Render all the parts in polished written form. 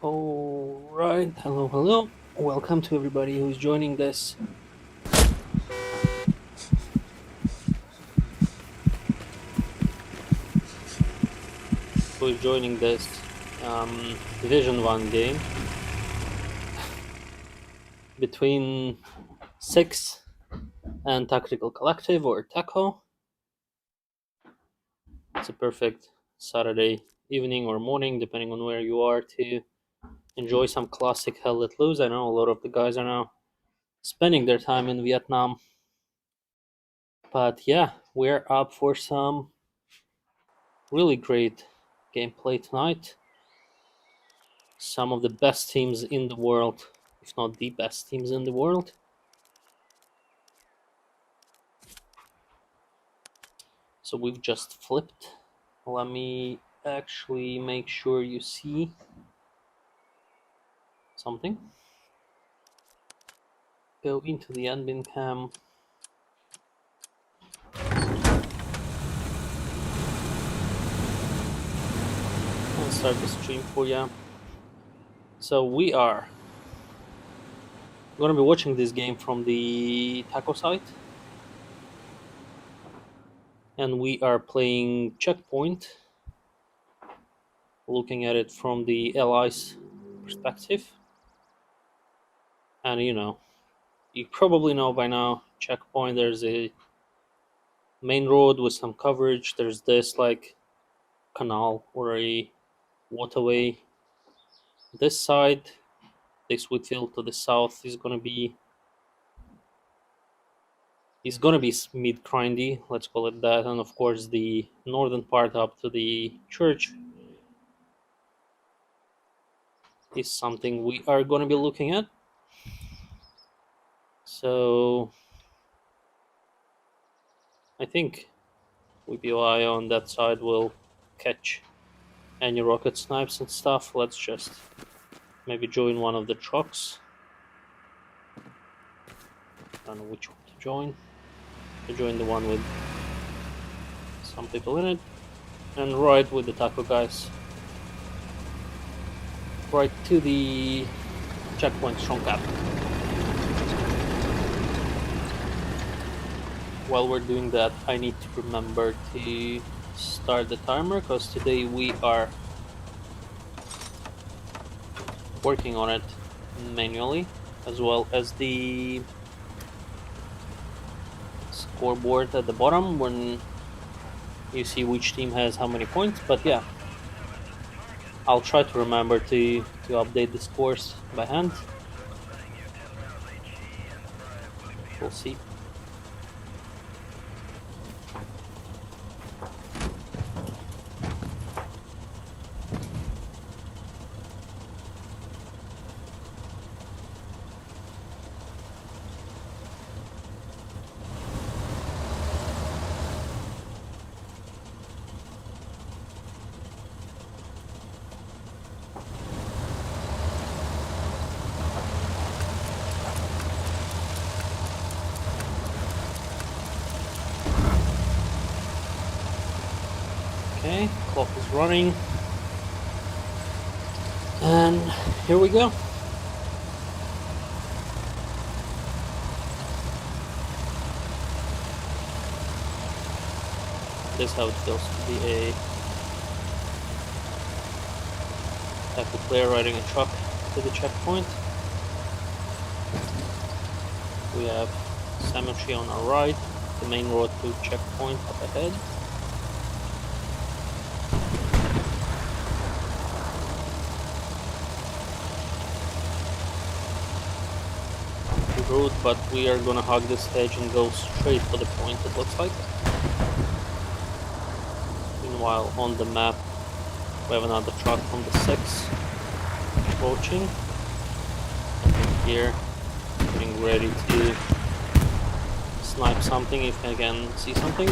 All right, hello. Welcome to everybody who's joining this. Who's joining this Division One game between Six and Tactical Collective or TACO. It's a perfect Saturday evening or morning, depending on where you are, to enjoy some classic Hell Let Loose. I know a lot of the guys are now spending their time in Vietnam, but yeah, we're up for some really great gameplay tonight. Some of the best teams in the world, if not the best teams in the world. So we've just flipped. Let me actually make sure you see something. Go into the admin cam. And start the stream for you. So we are going to be watching this game from the Taco site. And we are playing Checkpoint, looking at it from the Allies perspective. And you probably know by now, Checkpoint, there's a main road with some coverage. There's this like canal or a waterway. This side, this Whitfield to the south is gonna be mid grindy, let's call it that, and of course the northern part up to the church is something we are gonna be looking at. So I think WWII on that side will catch any rocket snipes and stuff. Let's just maybe join one of the trucks. I don't know which one to join. To join the one with some people in it, and right with the Taco guys, right to the checkpoint strong cap. While we're doing that, I need to remember to start the timer, because today we are working on it manually, as well as the scoreboard at the bottom when you see which team has how many points. But yeah, I'll try to remember to update the scores by hand. We'll see. Okay, clock is running. And here we go. This is how it feels to be a type of player riding a truck to the checkpoint. We have cemetery on our right, the main road to checkpoint up ahead. Road, but we are gonna hug this edge and go straight for the point, it looks like. Meanwhile, on the map, we have another truck from the 6 approaching. Here, getting ready to snipe something if I can see something.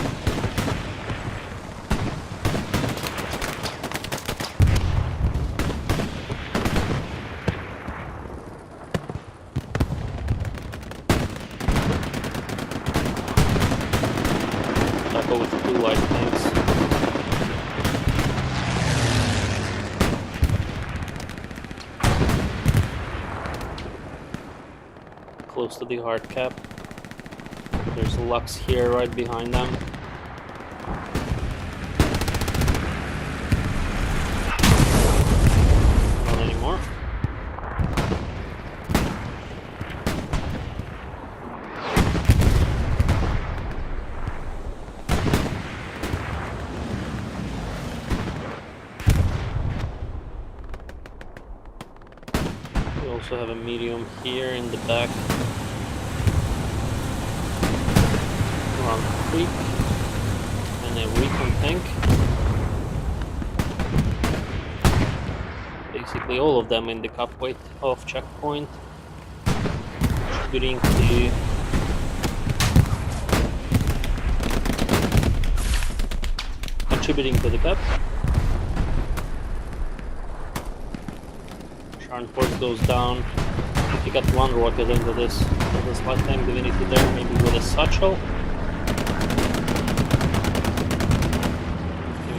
With two light tanks. close to the hard cap. There's a Lux here right behind them. Not anymore. We also have a medium here in the back. Around the creek. And a recon tank. Basically all of them in the cup weight off checkpoint. Contributing to the cup. Sharn force goes down. If you got one rocket into this light tank divinity there, maybe with a satchel.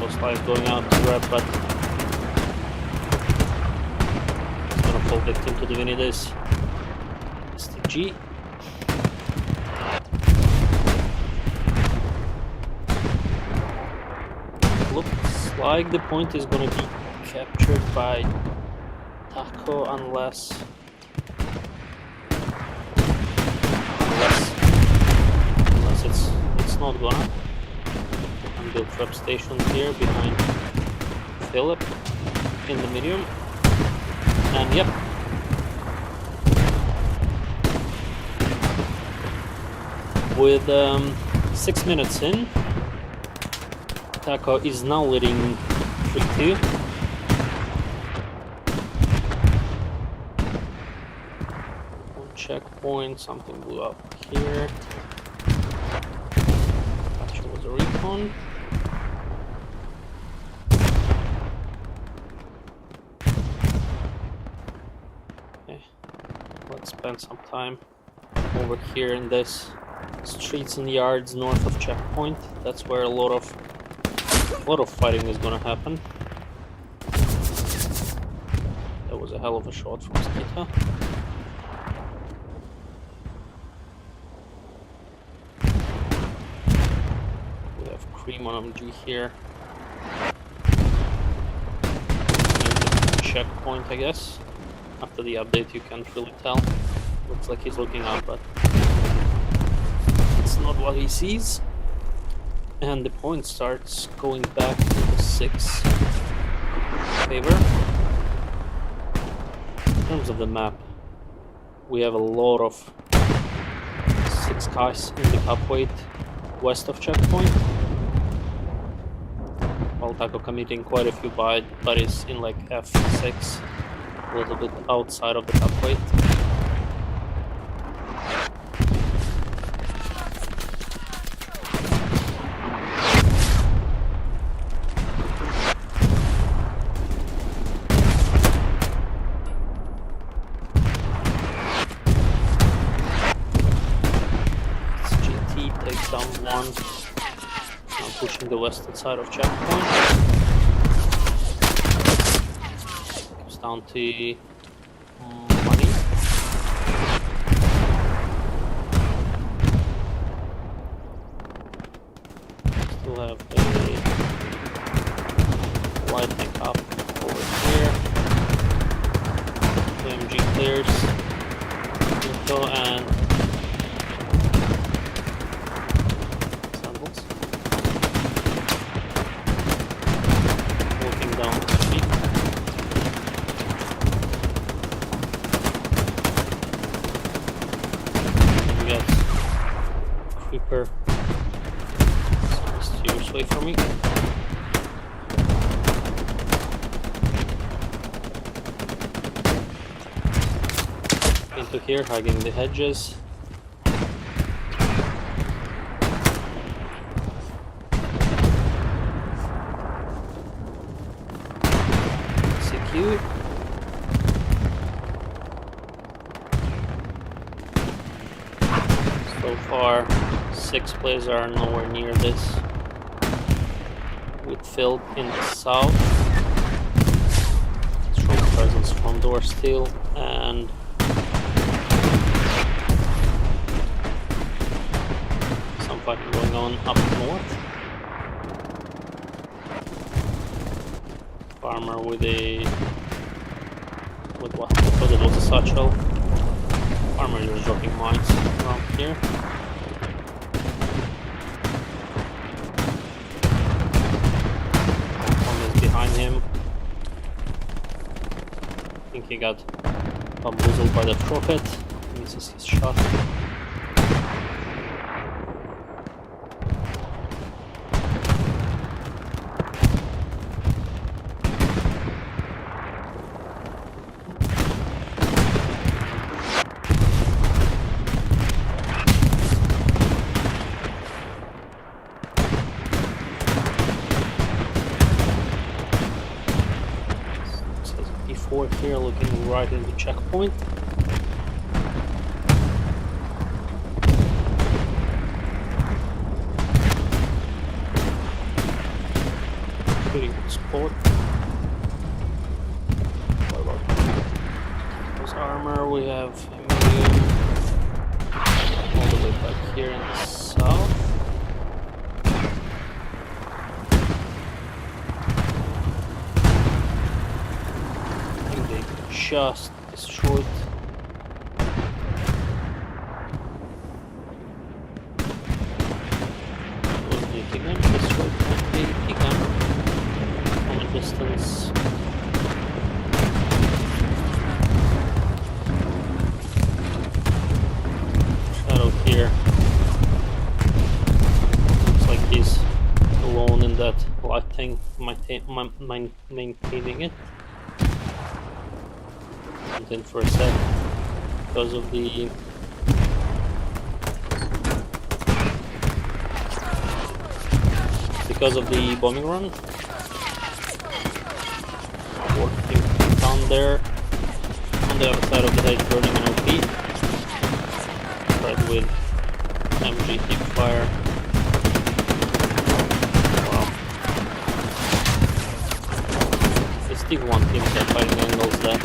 Most likely going out to grab, but it's gonna fall victim to divinities. STG. Looks like the point is gonna be captured by Taco unless it's not gonna. And build trap stations here behind Philip in the medium. And yep. With 6 minutes in, Taco is now leading 3-2. One checkpoint, something blew up here. Actually was a recon. Okay, let's spend some time over here in this streets and yards north of checkpoint. That's where a lot of fighting is gonna happen. That was a hell of a shot from Skita. We have Cream on MG here. Checkpoint, I guess. After the update, you can't really tell. Looks like he's looking up, but it's not what he sees. And the point starts going back to the 6 favor. In terms of the map, we have a lot of 6 guys in the cup weight west of checkpoint. While Taco committing quite a few buddies in like F6, a little bit outside of the cup weight. Now pushing the western side of checkpoint. Comes down to money. Still have a light tank up over here. The MG clears. Info and Creeper. Steers away from me. Into here, hugging the hedges. CQ. So far, 6 players are nowhere near this. With Phil in the south. Strong presence from door still, and fighting going on up north. Farmer with what? Because it was a satchel. Farmer is dropping mines around here. One is behind him. I think he got bamboozled by the prophet. Misses his shot. Here, looking right into checkpoint. Pretty good spot. What about this armor? We have immune all the way back here in the south. Just destroyed. Was the gun destroyed by the gun from a distance? Shadow here. Looks like he's alone in that light thing, maintaining it. In for a sec because of the bombing run. Working down there on the other side of the hedge, burning an OP. Tried with MG deep fire. Wow. The Steve 1 team are fighting angles that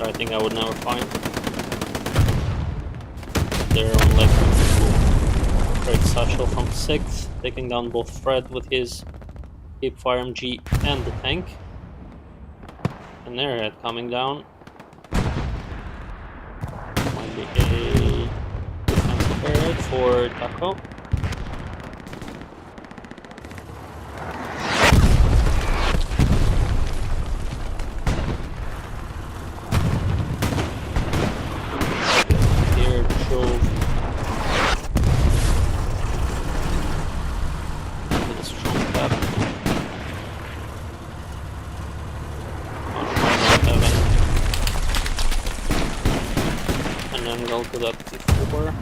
I think I would never find. They're on like great satchel from 6th, taking down both Fred with his deep fire MG and the tank. And Airhead coming down. Might be a defensive Airhead for Taco. To that before.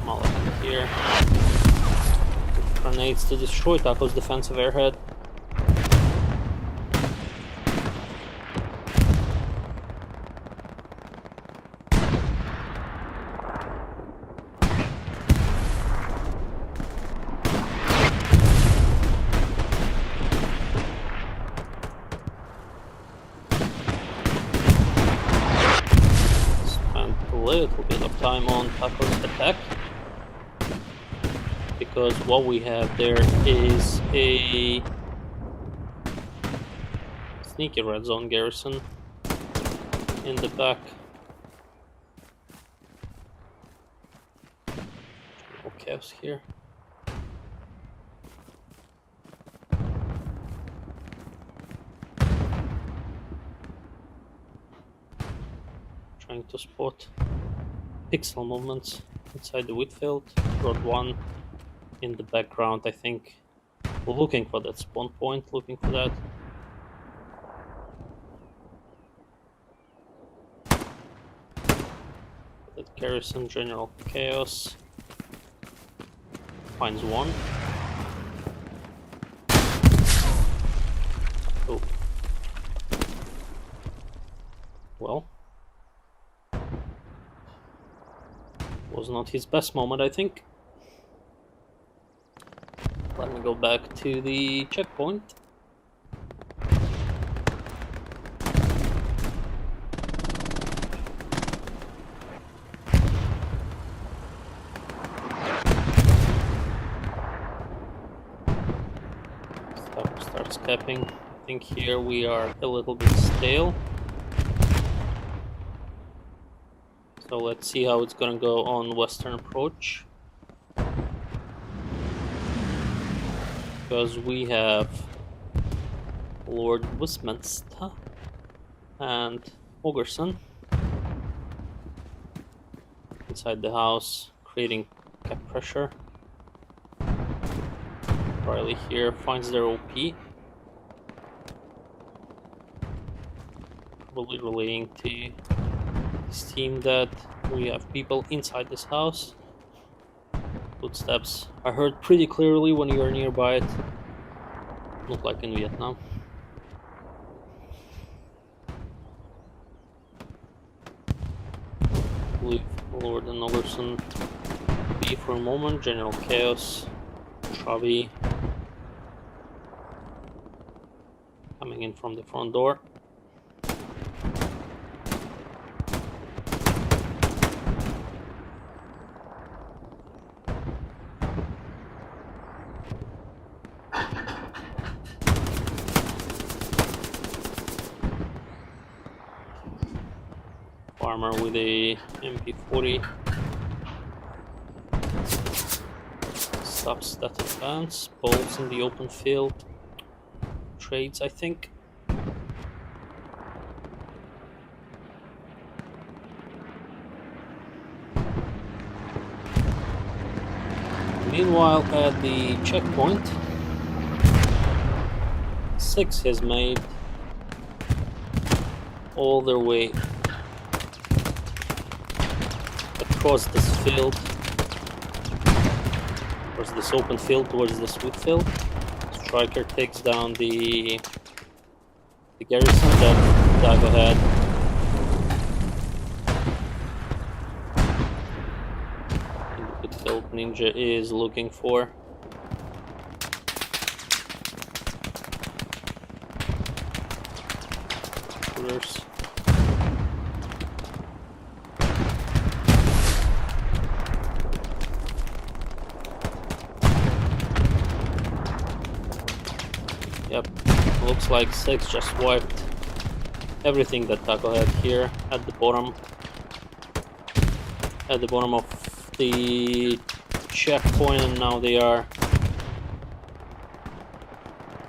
Molotov here. Grenades to destroy Taco's defensive airhead. Little bit of time on Taco's attack, because what we have there is a sneaky red zone garrison in the back. No chaos here. Trying to spot pixel movements inside the wheat field. Rod 1 in the background, I think. Looking for that spawn point, looking for that. That garrison, general chaos. Finds one. Oh. Well. Was not his best moment, I think. Let me go back to the checkpoint. stepping. I think here we are a little bit stale. So let's see how it's gonna go on western approach. Because we have Lord Westminster and Ogerson inside the house, creating cap pressure. Riley here finds their OP. Probably relating to this team that we have people inside this house. Footsteps are heard pretty clearly when you are nearby it. Not like in Vietnam. Leave Lord and Ogerson be for a moment. General Chaos, Travi coming in from the front door. Farmer with a MP40 stops that advance. Bolts in the open field. Trades, I think. Meanwhile, at the checkpoint, 6 has made all their way across this field, across this open field towards this wheat field. Striker takes down the garrison that Dago had. And the wheat field ninja is looking for. Shooters. Yep, looks like 6 just wiped everything that Taco had here at the bottom. At the bottom of the checkpoint, and now they are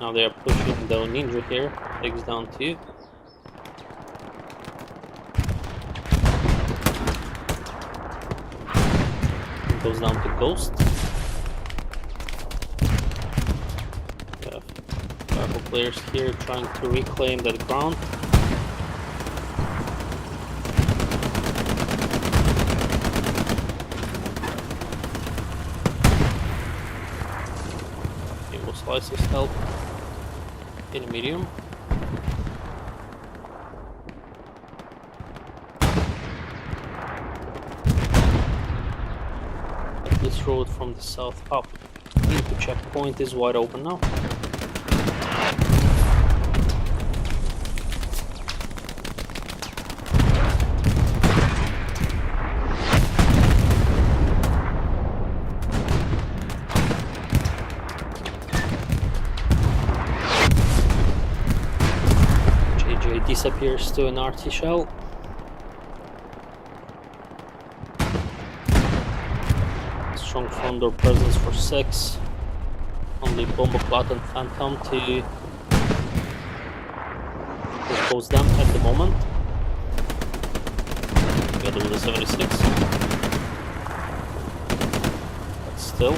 pushing the ninja here. Takes down 2. Goes down to Ghost. Players here trying to reclaim that ground. Rainbow Slices help in a medium. This road from the south up into checkpoint is wide open now. Disappears to an RT shell. Strong front door presence for 6. Only Bomboclat and Phantom to expose them at the moment. Together with the 76. But still.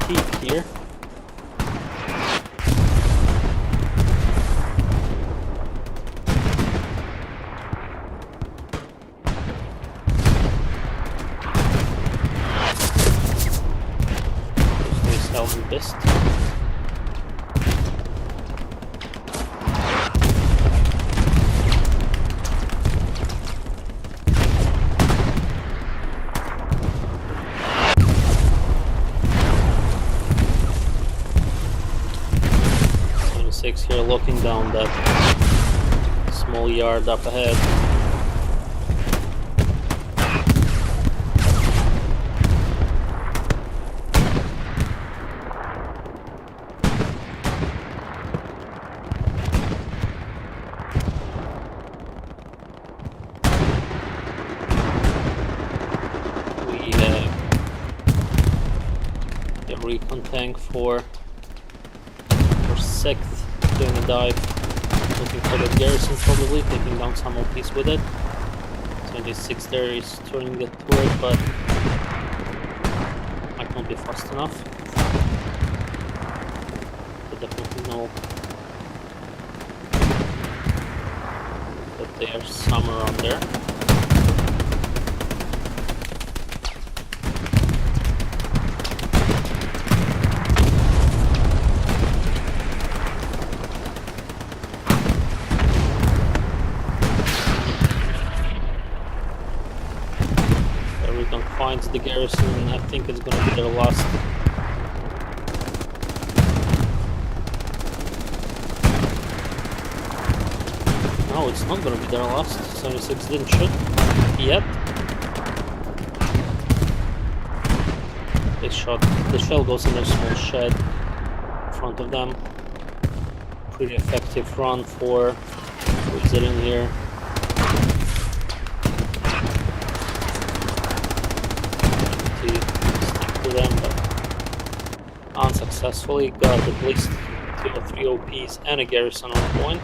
peek here. This Helm Best. Here looking down that small yard up ahead. We have a recon tank for 6th. Doing a dive, looking for the garrison, probably taking down some OPs with it. 76 there is turning it toward, but might not be fast enough. But definitely know that they are somewhere around there. Finds the garrison, and I think it's gonna be their last. No, it's not gonna be their last. 76 didn't shoot yet. They shot. The shell goes in a small shed in front of them. Pretty effective run for who's it in here. Them, but unsuccessfully got at least 2 or 3 OPs and a garrison on point,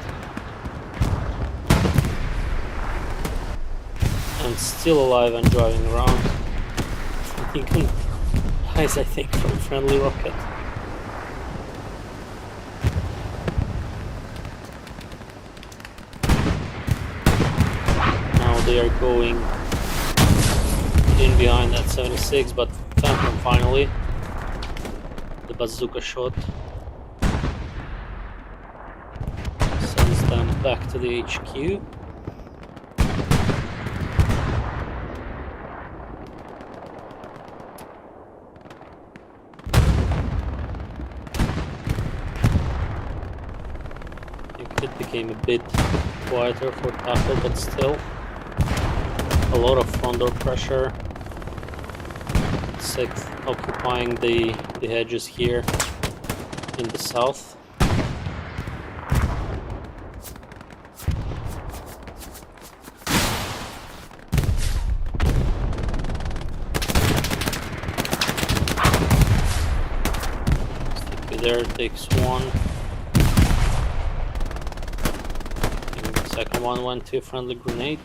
and still alive and driving around. He can dies, I think, from friendly rocket. Now they are going in behind that 76, but Phantom finally, the bazooka shot, sends them back to the HQ. It became a bit quieter for tackle, but still a lot of front door pressure. 6th occupying the hedges here in the south. There takes one. And the second one went to a friendly grenade.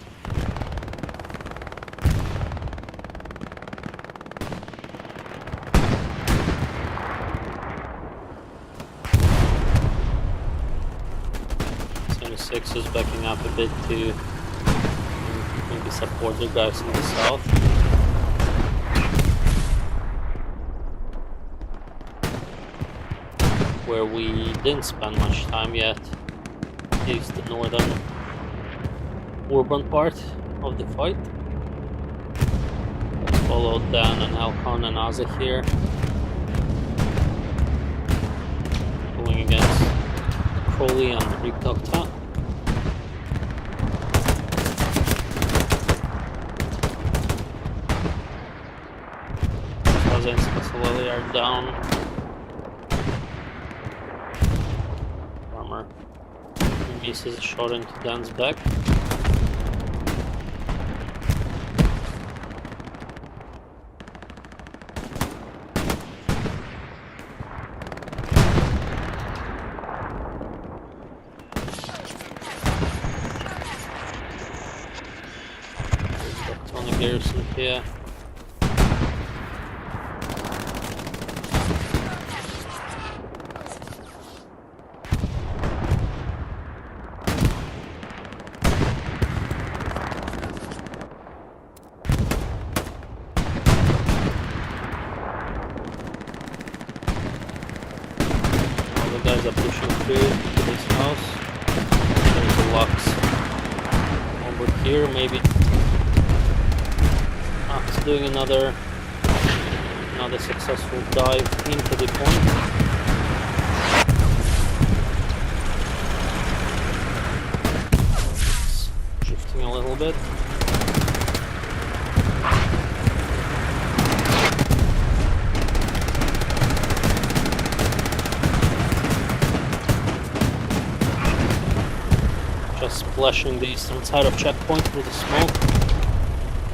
Is backing up a bit to maybe support the guys in the south. Where we didn't spend much time yet is the northern urban part of the fight. Let's follow Dan and Halcon and Aza here, going against Crowley and Rigdokta. Slowly are down. Farmer misses a shot into Dan's back. There's Tony Garrison here. guys are pushing through to this house. There's a Lux over here, maybe. It's doing another successful dive into the point. It's drifting a little bit. Just splashing the eastern side of checkpoint with the smoke.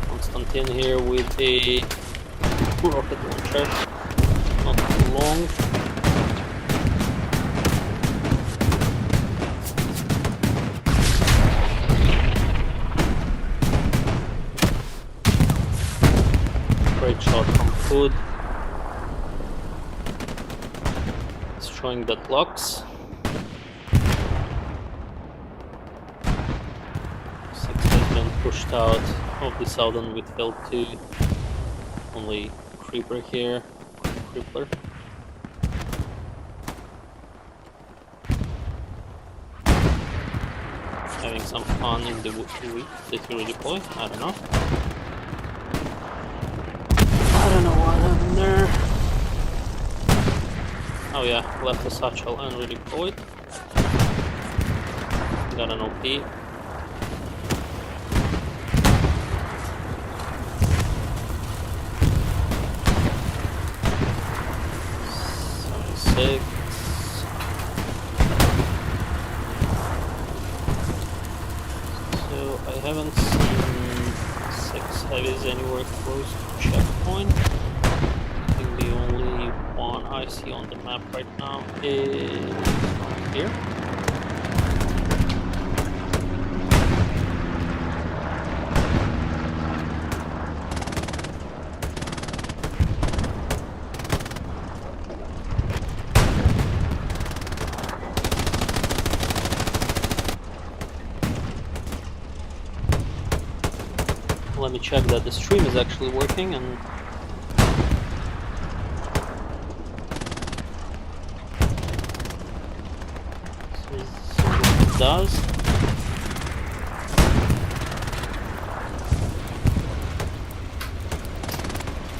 Constantine here with a rocket launcher, not too long. Great shot from Food. Destroying that Lux. Pushed out of the southern Whitfield to only Creeper here, Creeper. Having some fun in the week that you redeploy, I don't know. I don't know what happened there. Oh yeah, left a satchel and redeployed. Got an OP. So I haven't seen 6 heavies anywhere close to checkpoint. I think the only one I see on the map right now is here. Let me check that the stream is actually working, and it does.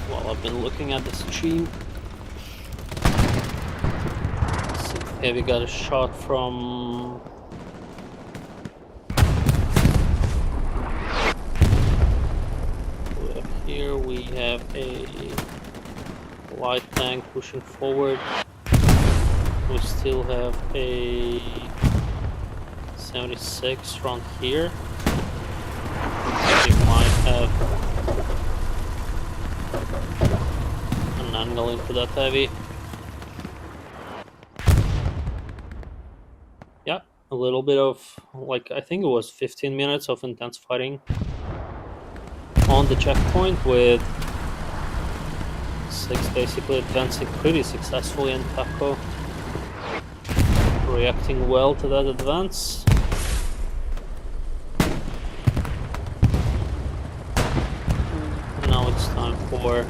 While I've been looking at the stream, Heavy got a shot from here. We have a light tank pushing forward. We still have a 76 front here. We might have an angle into that heavy. Yeah, a little bit of, like, I think it was 15 minutes of intense fighting on the checkpoint, with 6 basically advancing pretty successfully, and Taco reacting well to that advance. And now it's time for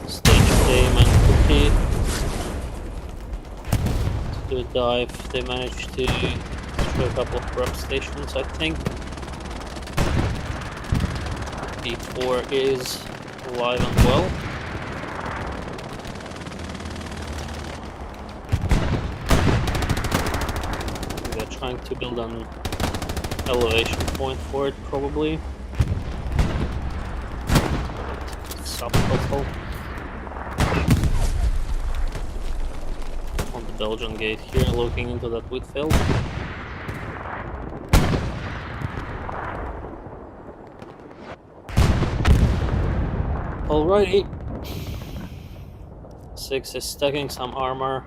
stage Dame and Cookie to do a dive. They managed to destroy a couple of prep stations, I think. D4 is alive and well. They're trying to build an elevation point for it, probably. Subtotal. On the Belgian gate here, looking into that wheat field. Alrighty. 6 is stacking some armor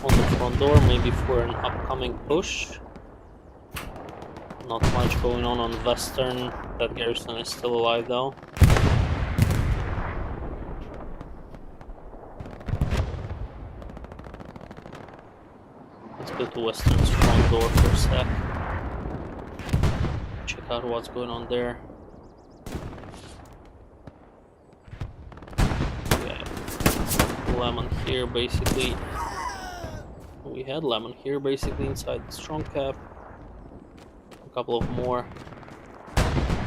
on the front door, maybe for an upcoming push. Not much going on Western. That garrison is still alive though. Let's go to Western's front door for a sec. Check out what's going on there. Lemon here basically We had lemon here, basically inside the strong cap. A couple of more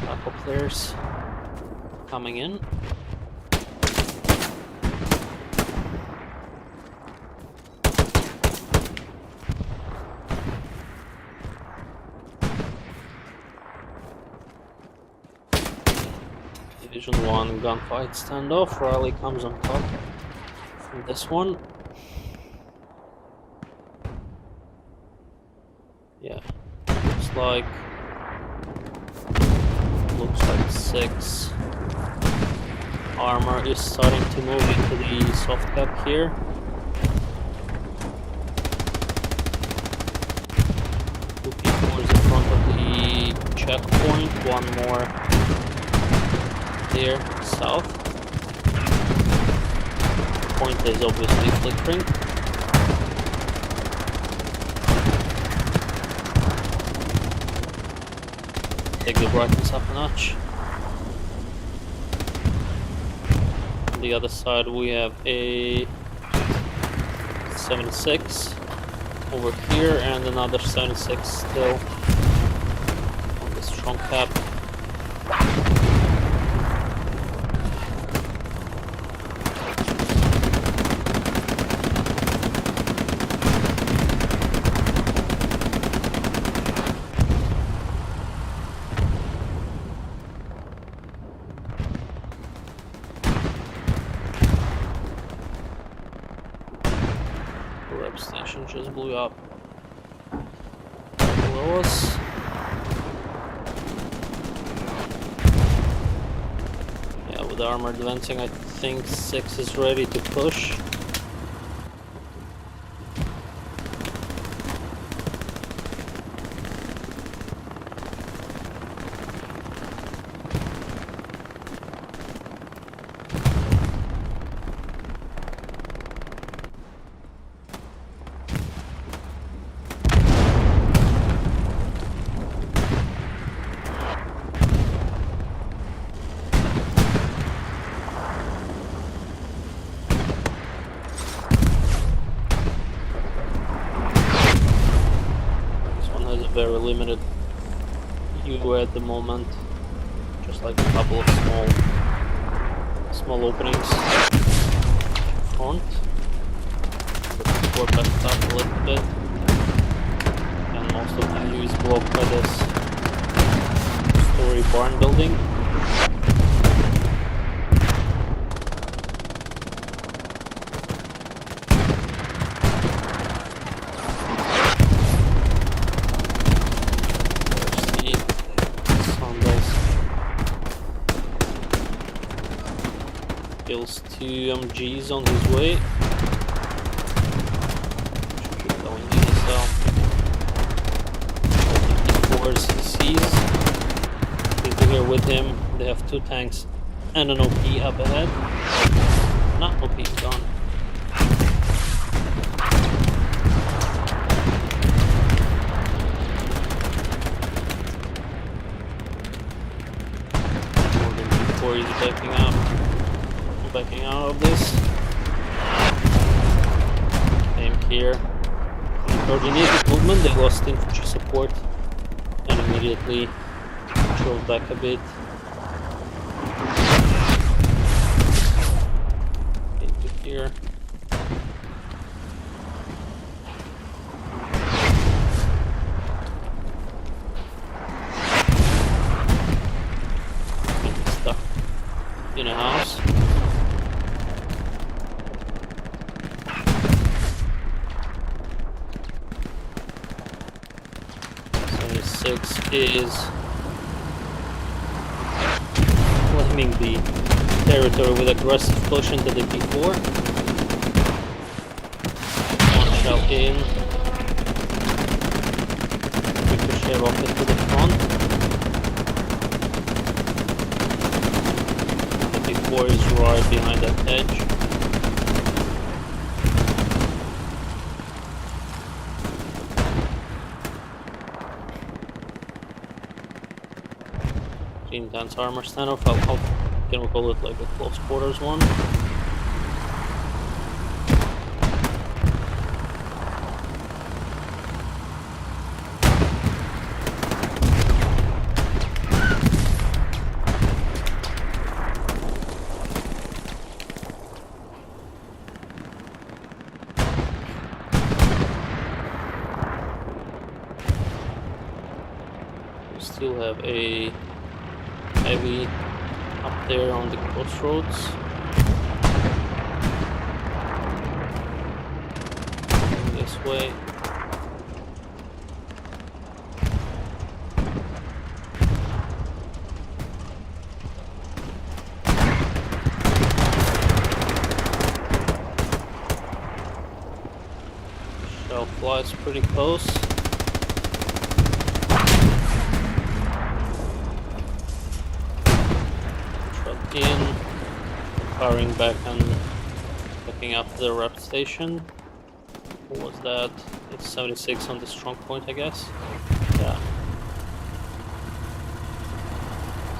taco players coming in. Division 1 gunfight standoff. Riley comes on top from this one. Yeah, looks like 6. Armor is starting to move into the soft cap here. Two people is in front of the checkpoint, one more there south. Point is obviously flickering. Take the brightness up a notch. On the other side we have a 76 over here and another 76 still on the strong cap. Station just blew up below us. Yeah, with the armor advancing, I think 6 is ready to push. Very limited U at the moment, just like a couple of small openings front. But we're backed up a little bit, and most of the view is blocked by this story barn building. Kills 2 MGs on his way. Should keep going in the cell. He sees. He's here with him. They have 2 tanks and an OP up ahead. Not OP, gone. More than before he's backing up. Backing out of this. Same here. Coordinated movement, they lost infantry support and immediately drove back a bit. Into here. Stuck in a house. 6 is claiming the territory with aggressive push into the P4. One shell in. Ricochet rocket to the front. The P4 is right behind that edge. Intense armor standoff. How can we call it, like a close quarters one? still have a heavy up there on the crossroads. This way. Shell flies pretty close. Shot in, firing back and looking up the rep station. What was that? It's 76 on the strong point, I guess. Yeah.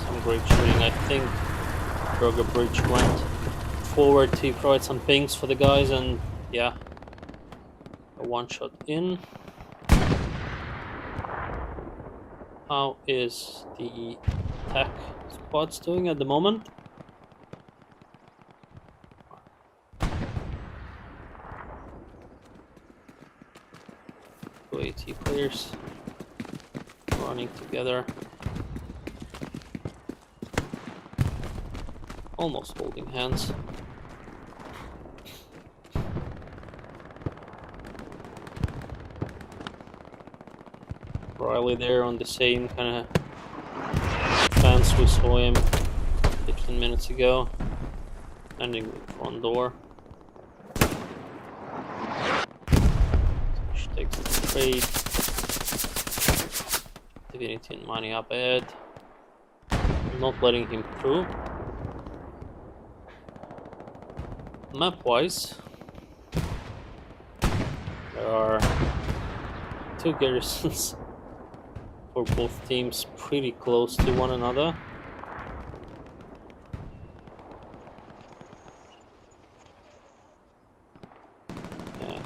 Some great shooting. I think WWII went forward to provide some pings for the guys, and yeah, a one shot in. How is the tech squads doing at the moment? Two AT players running together, almost holding hands. Riley there on the same kind of fence we saw him 15 minutes ago, ending the front door. Which takes the trade. Divinity and money up ahead. Not letting him through. Map-wise, there are two garrisons for both teams pretty close to one another. Yeah.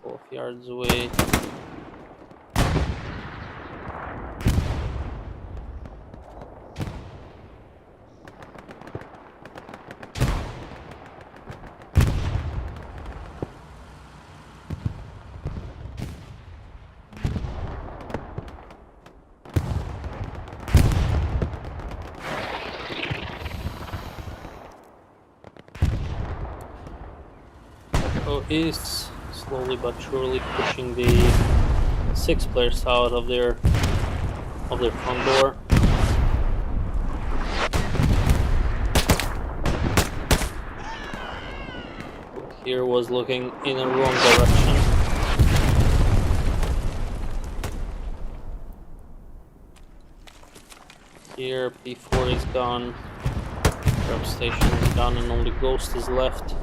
12 yards away. Is slowly but surely pushing the 6 players out of their front door. Here was looking in a wrong direction. Here P4 is gone, grab station is gone, and only Ghost is left.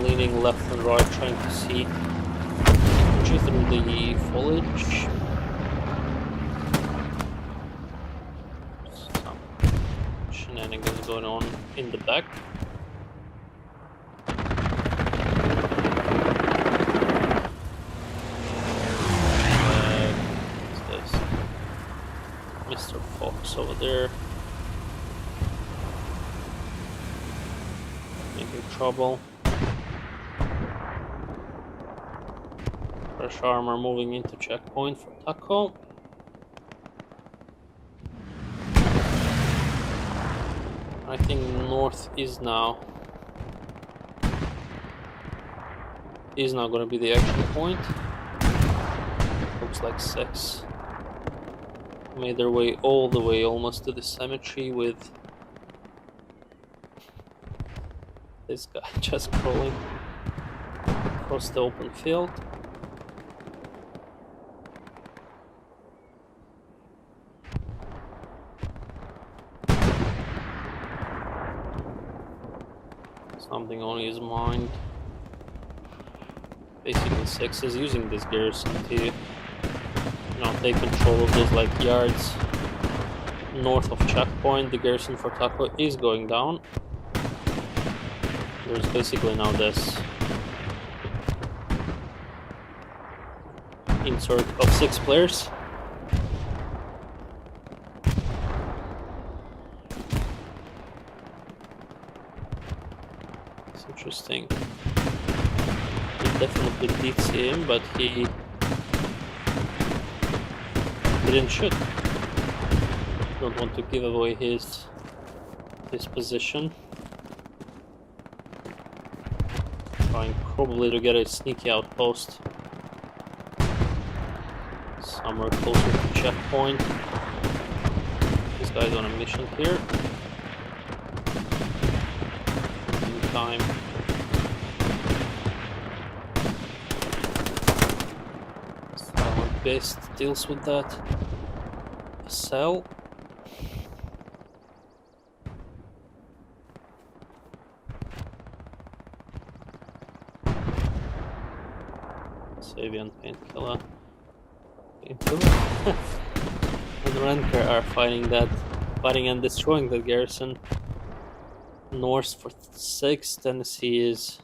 Leaning left and right, trying to see through the foliage. Some shenanigans going on in the back. What's this? Mr. Fox over there. Making trouble. Fresh armor moving into checkpoint for Taco. I think north is now going to be the action point. Looks like 6 made their way all the way almost to the cemetery with this guy just crawling across the open field. Something on his mind. Basically 6 is using this garrison to take control of those like yards north of checkpoint. The garrison for Taco is going down. There's basically now this insert of 6 players. It's interesting. definitely did see him, but he didn't shoot. Don't want to give away his position. Trying probably to get a sneaky outpost somewhere closer to checkpoint. This guy's on a mission here. Meantime, our best deals with that. Sell. Savian painkiller. And Renker are fighting and destroying that garrison. North for 6. Tennessee is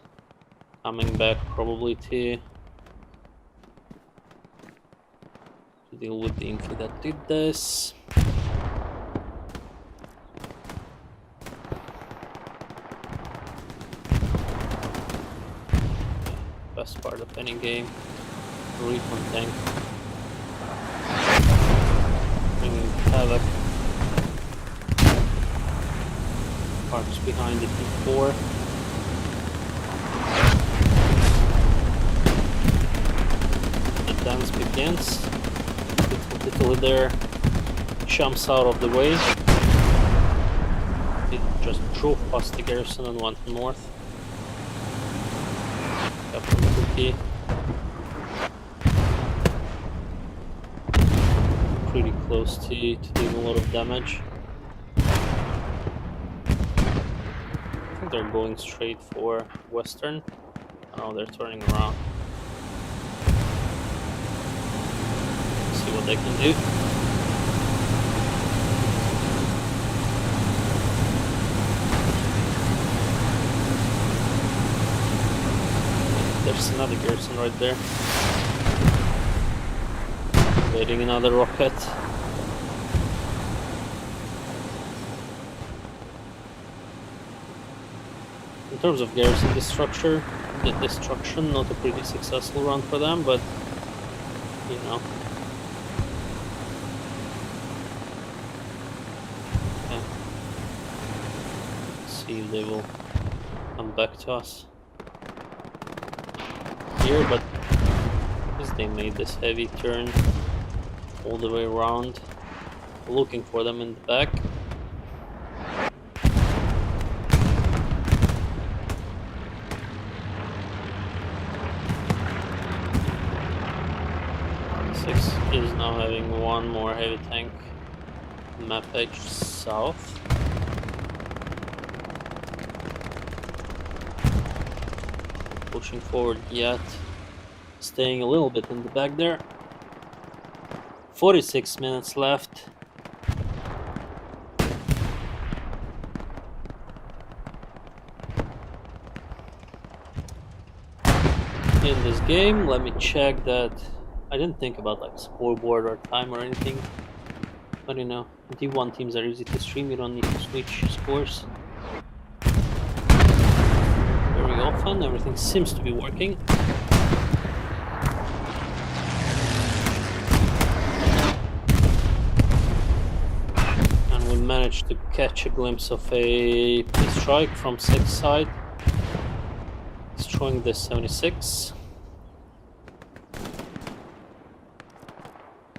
coming back probably to deal with the info that did this. Best part of any game. Recon tank. Bringing havoc. Parks behind the T4. The dance begins. Little there jumps out of the way. It just drove past the garrison and went north. Captain Cookie. Pretty close to doing a lot of damage. I think they're going straight for western. Oh, they're turning around. See what they can do. There's another garrison right there. Waiting another rocket. In terms of garrison destruction, not a pretty successful run for them, but you know. Okay. Let's see if they will come back to us here, but because they made this heavy turn all the way around, looking for them in the back. Is now having one more heavy tank map edge south. Pushing forward yet, staying a little bit in the back there. 46 minutes left. In this game, let me check that. I didn't think about like scoreboard or time or anything, but you know, D1 teams are easy to stream, you don't need to switch scores very often. Everything seems to be working. And we managed to catch a glimpse of a strike from 6 side, destroying the 76.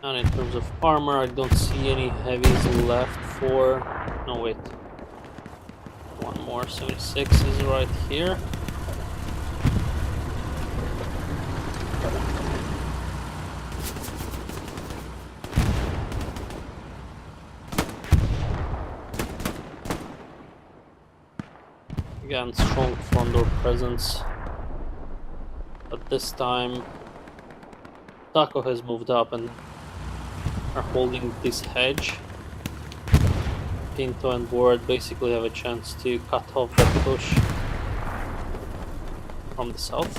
And in terms of armor, I don't see any heavies left for... No, wait. One more 76 is right here. Again, strong front door presence. But this time, Taco has moved up and are holding this hedge. Pinto and Board basically have a chance to cut off that push from the south.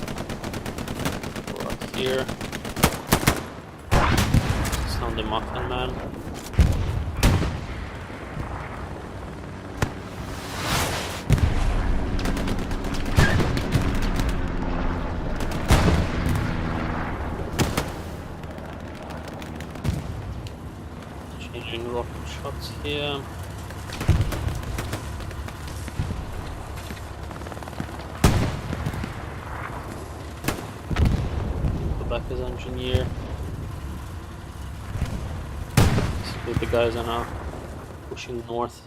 Right here. Sound the Muffin Man. shots here. Go back as engineer. See what the guys are now pushing north.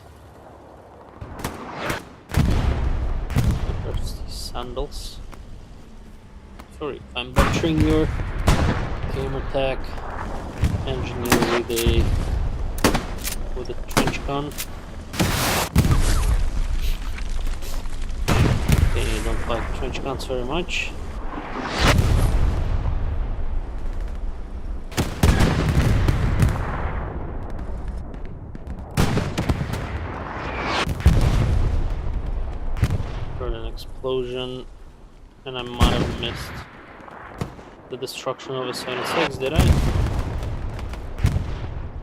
There's these sandals. Sorry if I'm butchering your gamer tag. Engineer with a trench gun. Okay, you don't like trench guns very much. Heard an explosion, and I might have missed the destruction of a 76, did I?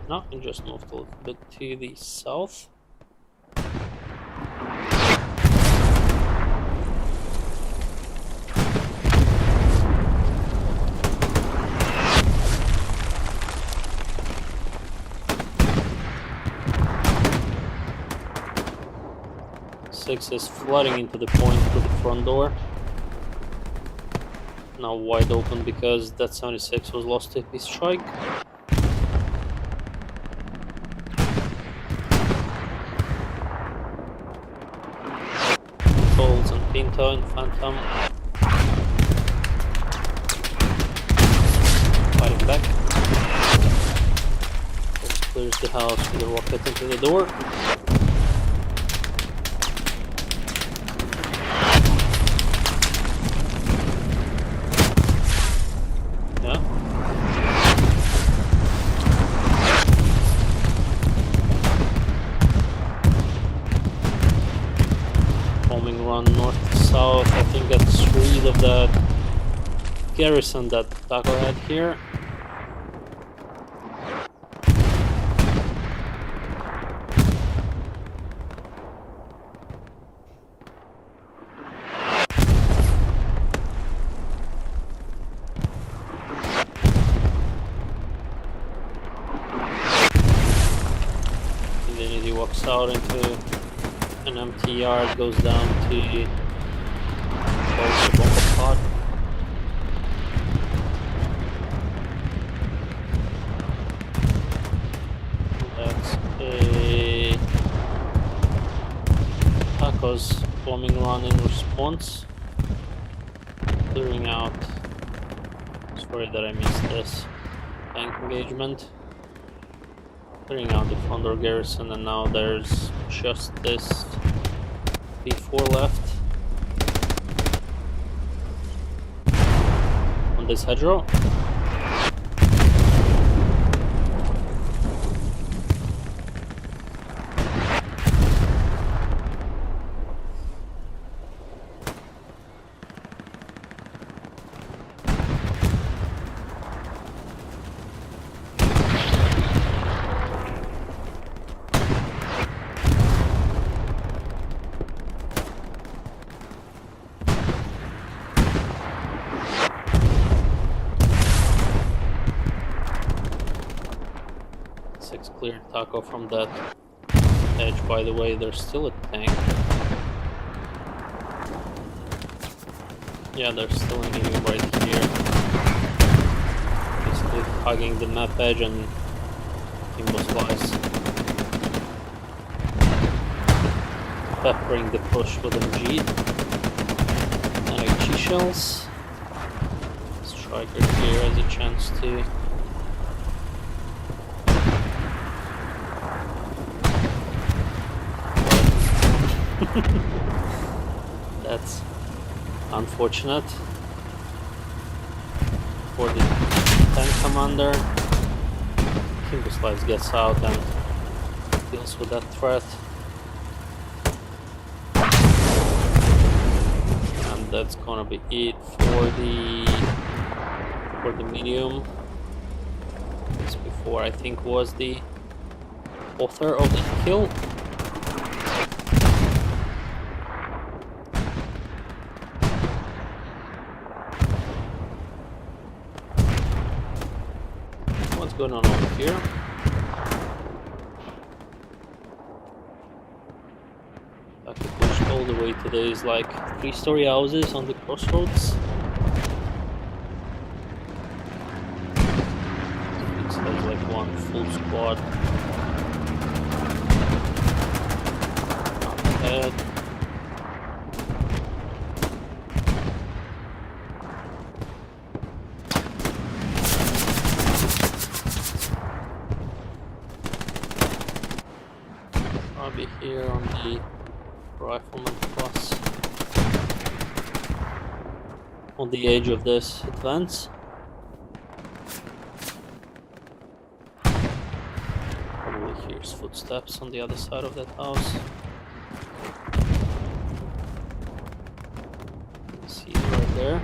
No, it just moved a little bit to the south. Six is flooding into the point with the front door. Now wide open because that 76 was lost to his strike. Tolls and Pinto and Phantom. Fighting back. Clears the house with a rocket into the door. Run north to south. I think that's rid of that garrison that Taco had here. And then he walks out into an empty yard, goes down to the bomber pod. That's a Taco's bombing run in response. Clearing out. Sorry that I missed this tank engagement. Clearing out the front door garrison, and now there's just this P4 left on this hedgerow. Cleared Taco from that edge. By the way, there's still a tank. Yeah, there's still an enemy right here. Basically hugging the map edge and Kimbo Slice. Peppering the push with MG. And HE shells. Striker here has a chance to that's unfortunate for the tank commander. Kimbo Slice gets out and deals with that threat. And that's gonna be it for the medium. This before I think was the author of the kill. What's going on over here? I could push all the way to these like 3-story houses on the crossroads. It has like one full squad. Not bad. Probably here on the Rifleman Plus. On the edge of this advance. Probably hears footsteps on the other side of that house. See it right there.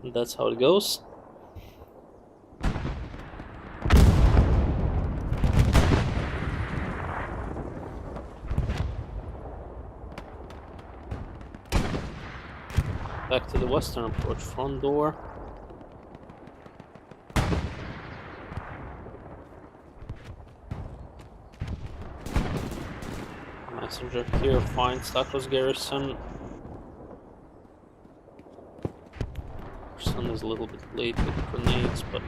And that's how it goes. Back to the western approach, front door. Messenger here finds Taco's garrison. Sun is a little bit late with grenades, but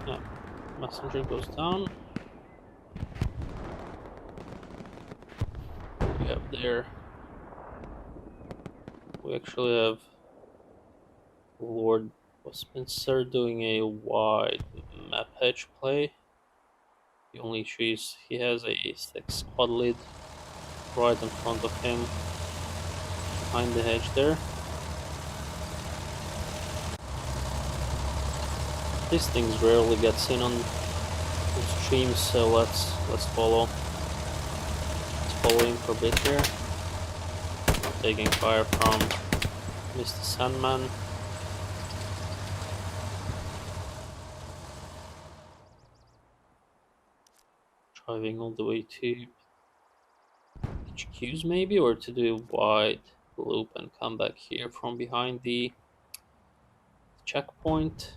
yeah, messenger goes down. We have there. We actually have Lord Westminster doing a wide map hedge play. The only issue is he has a 6 squad lead right in front of him, behind the hedge there. These things rarely gets in on streams, so let's follow. Let's follow him for a bit here. Taking fire from Mr. Sandman. Driving all the way to HQs maybe, or to do a wide loop and come back here from behind the checkpoint.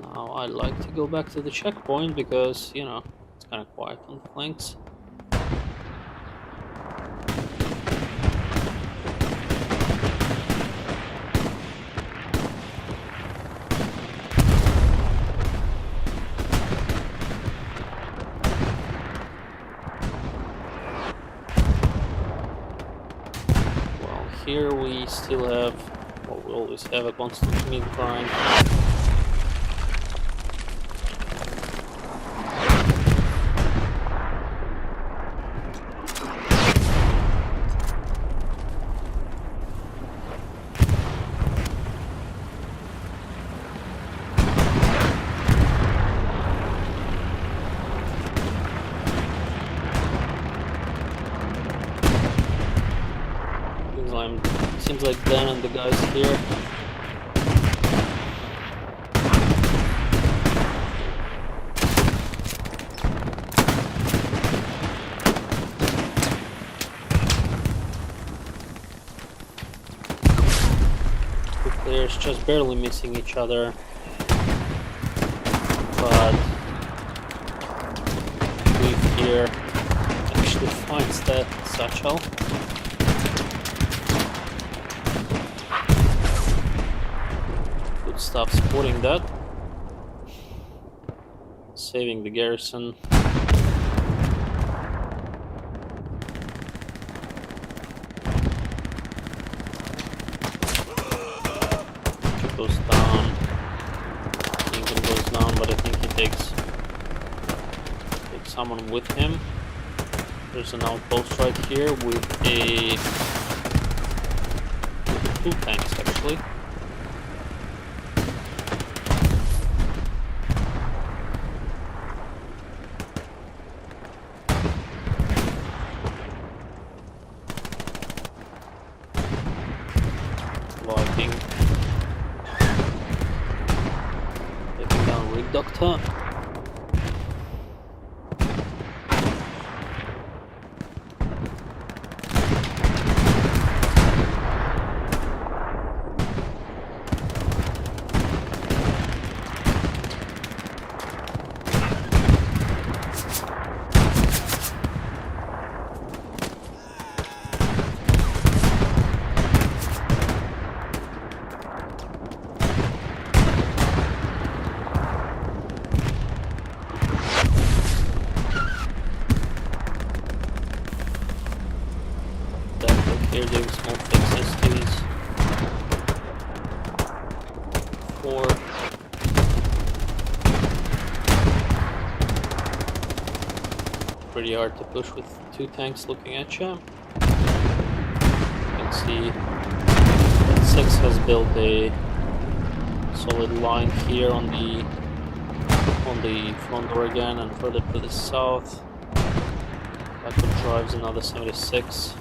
Now I like to go back to the checkpoint because, you know, it's kind of quiet on the flanks. Well, here we still have, well, we always have a constant mid grind. Seems like Dan and the guys here. Two players just barely missing each other, but we here actually finds that satchel. Stop supporting that. Saving the garrison. He goes down. Lincoln goes down, but I think he takes someone with him. There's an outpost right here with two tanks actually. Rig Doctor. Here doing small fixes to these 4. Pretty hard to push with 2 tanks looking at you. You can see that 6 has built a solid line here on the front door again, and further to the south. That one drives another 76.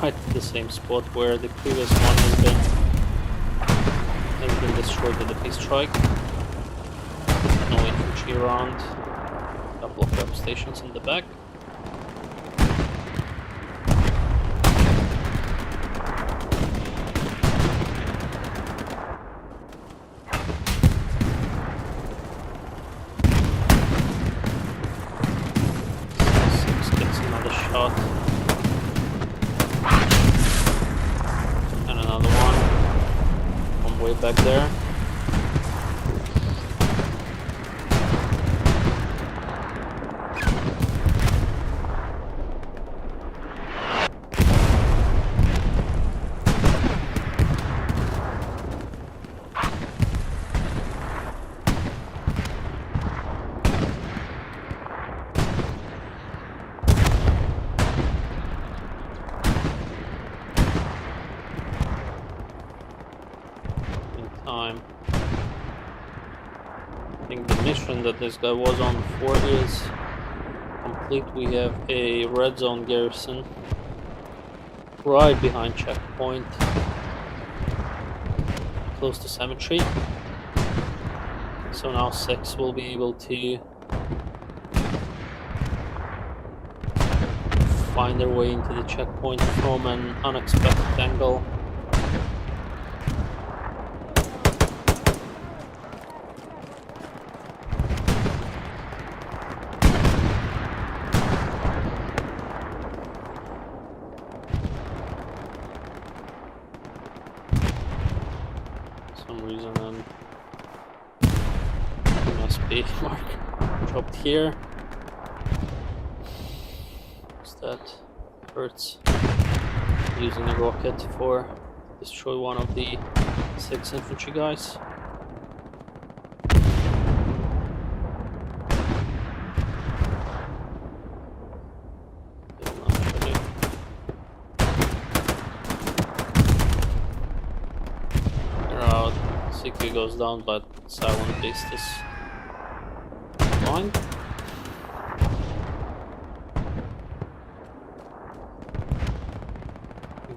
Right to the same spot where the previous one has been destroyed with a peace strike. No infantry around. A couple of rep stations in the back. Six gets another shot. Way back there. Time. I think the mission that this guy was on before is complete. We have a red zone garrison right behind checkpoint, close to cemetery. So now 6 will be able to find their way into the checkpoint from an unexpected angle. Some reason then must be mark dropped here. That hurts. Using a rocket for destroy one of the 6 infantry guys. CQ goes down, but silent beast is fine.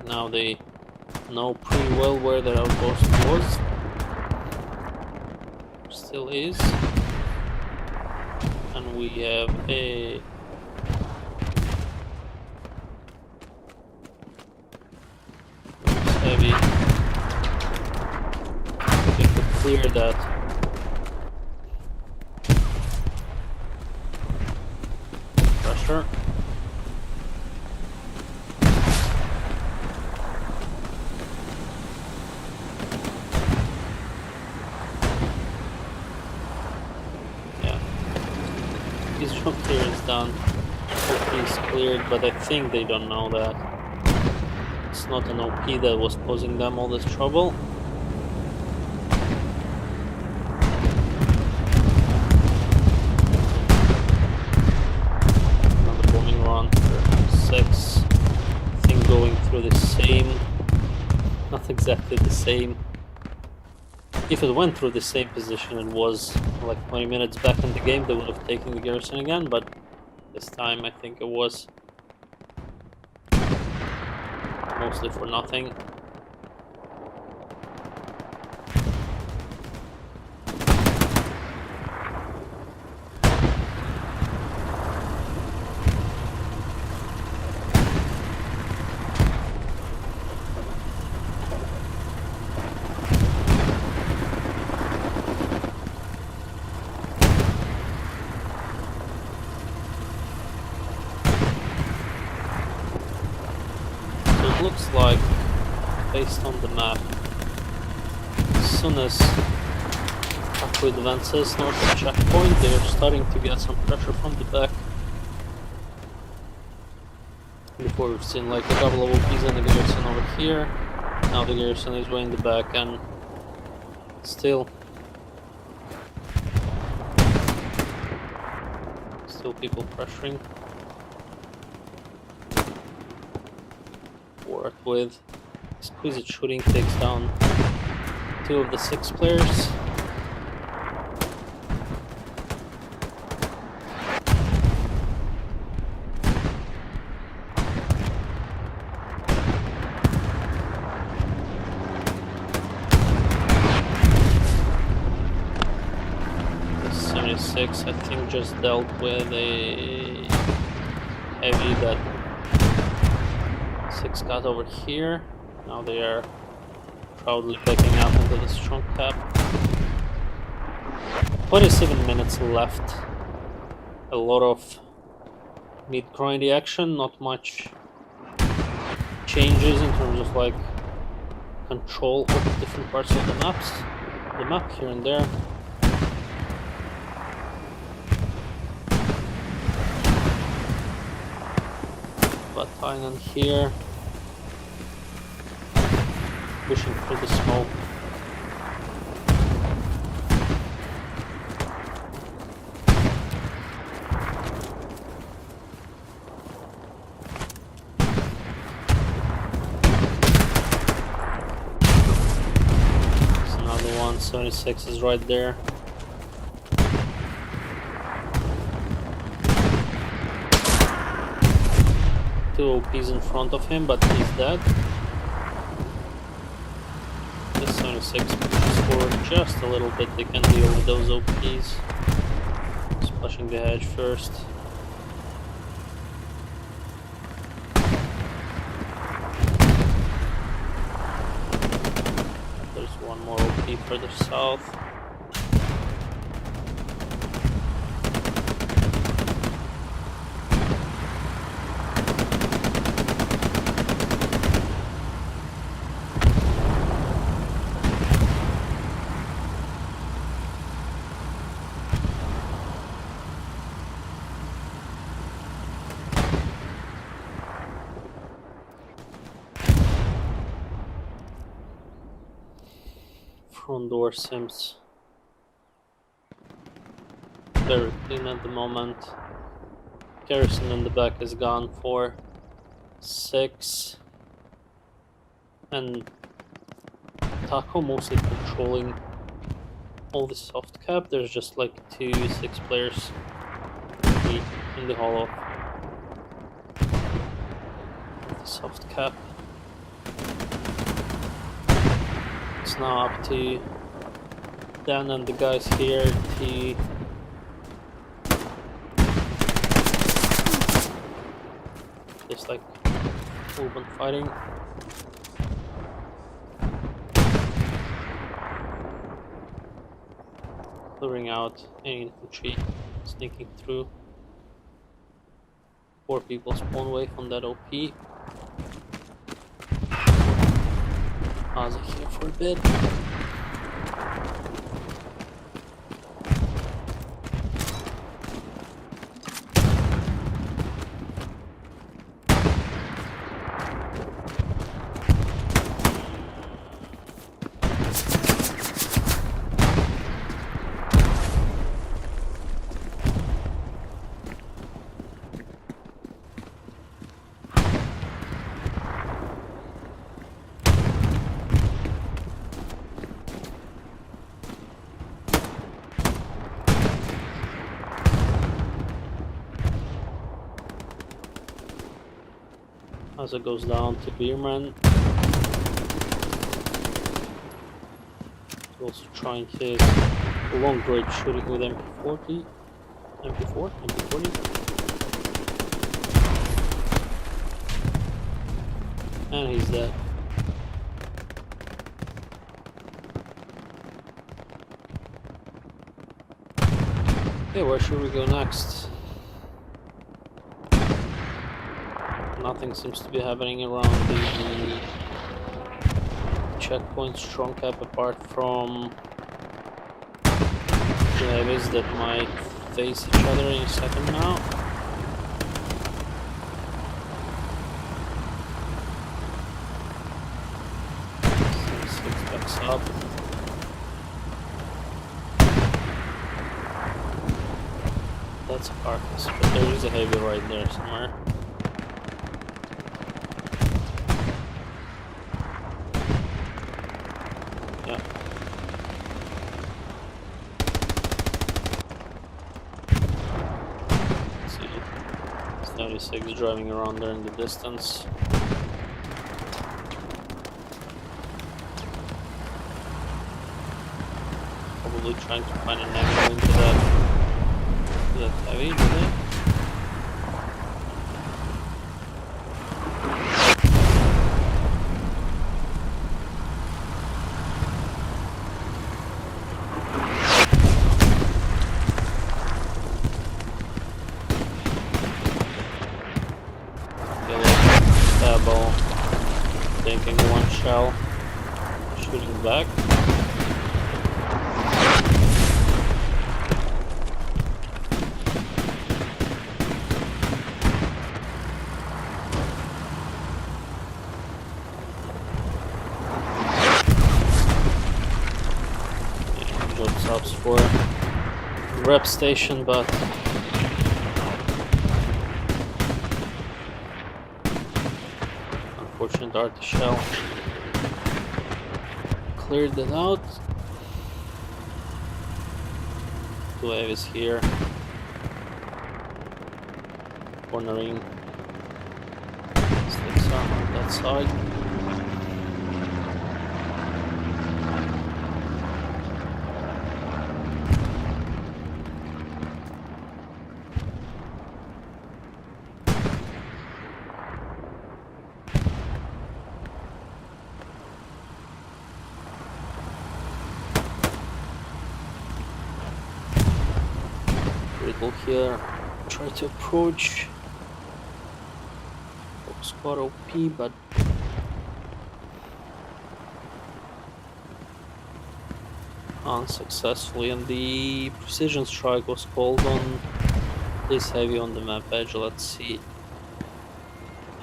Now they know pretty well where their outpost was. Still is. And we have a heavy. We have to clear that. Pressure. His jump clear is done. Hopefully it's cleared, but I think they don't know that. It's not an OP that was causing them all this trouble. Another bombing run for 6. I think going through the same, not exactly the same. If it went through the same position it was like 20 minutes back in the game, they would have taken the garrison again, but this time I think it was mostly for nothing. looks like, based on the map, as soon as Taku advances north of checkpoint, they're starting to get some pressure from the back. Before we've seen like a couple of OPs and the garrison over here. Now the garrison is way in the back and still people pressuring. Worked with. Exquisite shooting takes down 2 of the 6 players. The 76 I think just dealt with a heavy that 6 got over here. Now they are proudly backing out into the strong cap. 27 minutes left. A lot of mid-grindy action, not much changes in terms of like control of the different parts of the map here and there. But Thailand here, pushing through the smoke. There's another one, 76 is right there. Two OPs in front of him, but he's dead. This 76 pushes forward just a little bit, they can deal with those OPs. Splashing the hedge first. There's one more OP further south. Front door seems very clean at the moment. Garrison in the back is gone for 6. And Taco mostly controlling all the soft cap. There's just like 2 6 players in the hollow. The soft cap. It's now up to Dan and the guys here to just like urban fighting. Clearing out any infantry sneaking through. 4 people spawn away from that OP. Pause here for a bit. As it goes down to Beerman. Also trying his long range shooting with MP40. MP40? And he's dead. Okay, where should we go next? nothing seems to be happening around the checkpoint strong cap apart from the heavies that might face each other in a second now. Six backs up. That's a carcass, but there is a heavy right there somewhere. Yeah. Let's see. It's 96 driving around there in the distance. Probably trying to find an angle into that heavy today. Yellow taking one shell, shooting back. Stops for rep station, but unfortunate arty shell cleared it out. Two heavies here, cornering sticks on that side. Here, try to approach. Squad OP, but unsuccessfully, and the precision strike was called on this heavy on the map edge. Let's see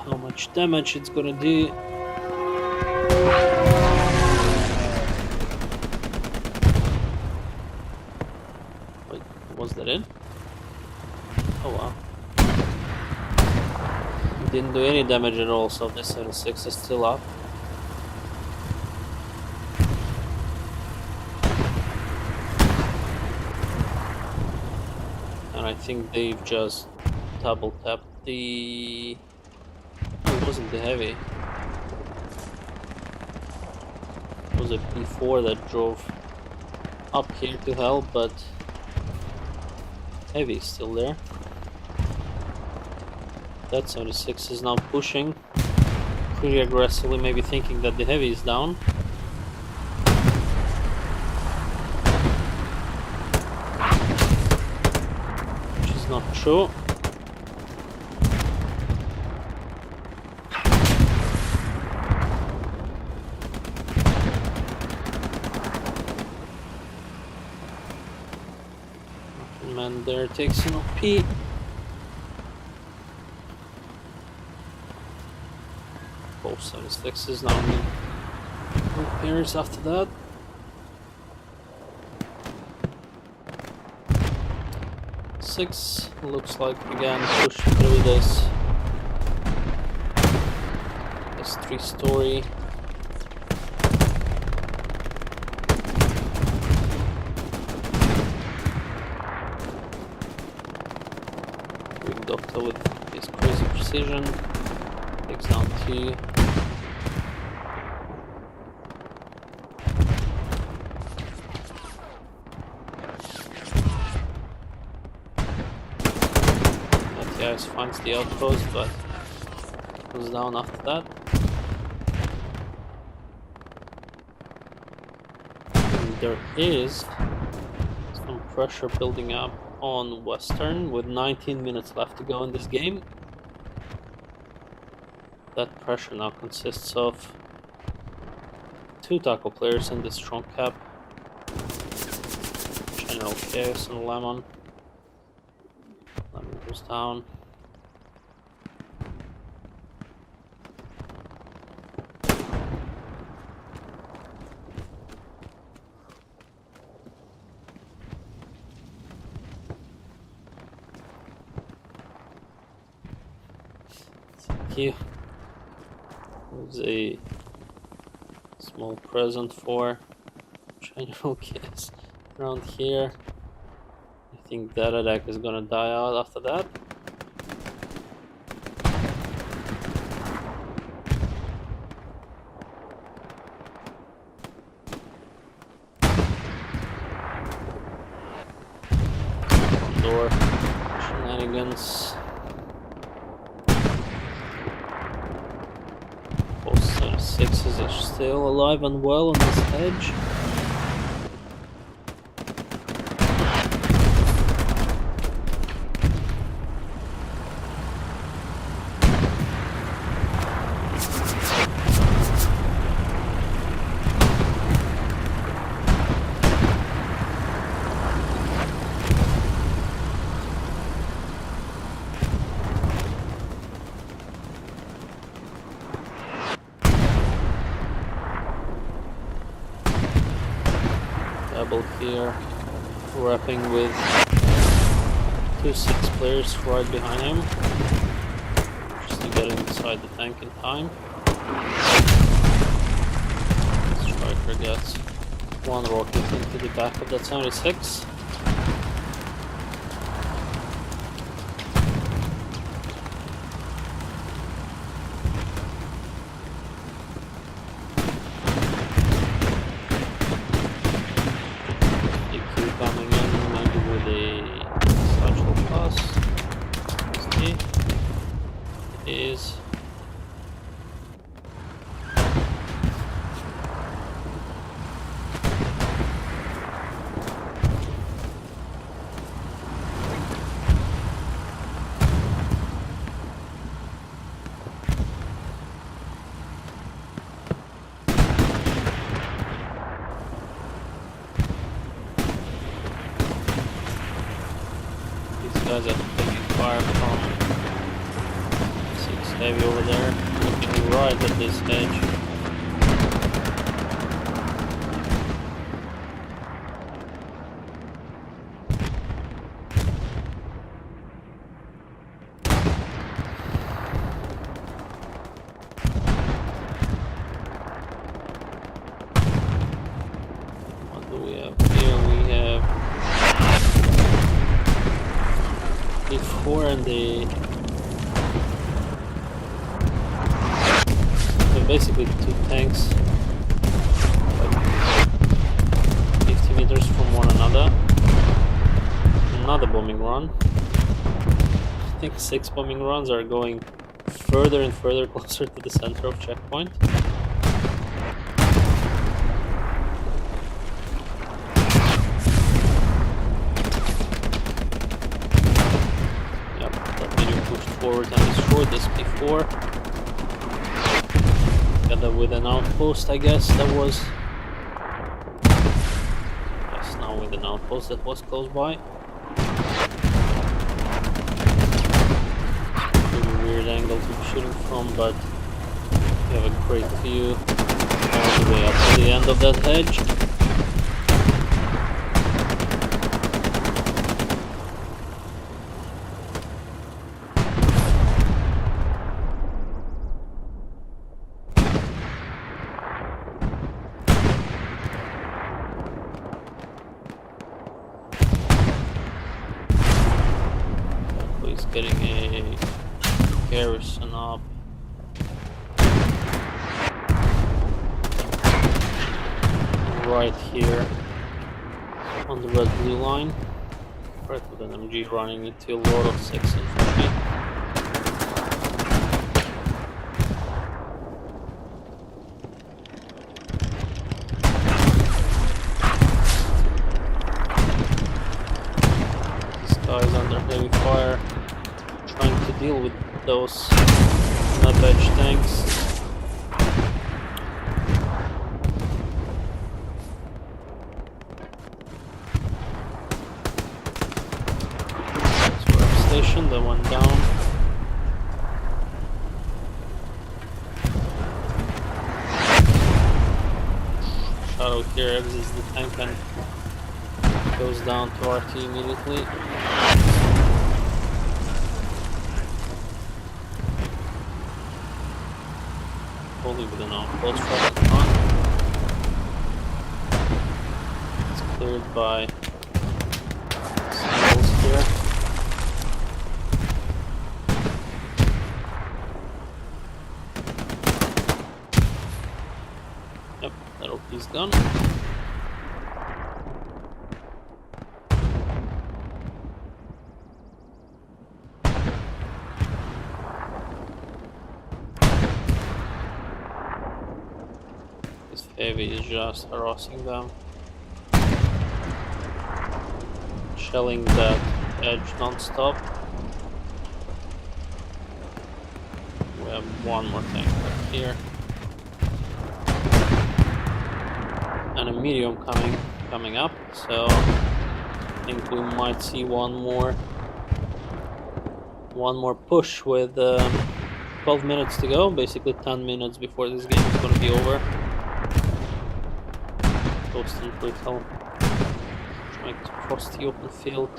how much damage it's gonna do. Wait, was that it? Oh wow. Didn't do any damage at all, so this 76 is still up. And I think they've just double tapped the... Oh, it wasn't the heavy. It was a P4 that drove up here to help, but heavy is still there. That 76 is now pushing pretty aggressively, maybe thinking that the heavy is down. Which is not true. Man there takes an OP. Both 76s now need repairs after that. Six looks like again push through this three-story. Big doctor with his crazy precision takes down two. Finds the outpost, but goes down after that. And there is some pressure building up on Western with 19 minutes left to go in this game. That pressure now consists of 2 tackle players in the strong cap, General Chaos and Lemon. Lemon goes down. Thank you. There's a small present for General Chaos around here. I think that attack is gonna die out after that. Door shenanigans. Both set of 6s are still alive and well on this edge. Double here, wrapping with 2 6 players right behind him, just to get inside the tank in time. Striker gets 1 rocket into the back of that 76. Coming in maybe with a satchel pass. It is. Guys are taking fire from 6 heavy over there, looking right at this edge. What do we have here? We have D4 and they're basically 2 tanks, like 50 meters from one another. Another bombing run. I think 6 bombing runs are going further and further closer to the center of checkpoint. Forward and destroyed this before. Together with an outpost, I guess that was. Yes, now with an outpost that was close by. Pretty weird angle to be shooting from, but you have a great view all the way up to the end of that hedge. Getting a garrison up. Right here on the red-blue line. Right with an MG running into a lot of 6 infantry. This guy is under heavy fire, trying to deal with those have edge tanks. Station that went down. Shadow here exits the tank and goes down to RT immediately. Totally with an outpost right in front. It's cleared by symbols here. Yep, that OP's done. This heavy is just harassing them. Shelling that edge non-stop. We have one more tank left here. And a medium coming up, so I think we might see one more push with 12 minutes to go, basically 10 minutes before this game is going to be over. Ghost and Brutal trying to cross the open field.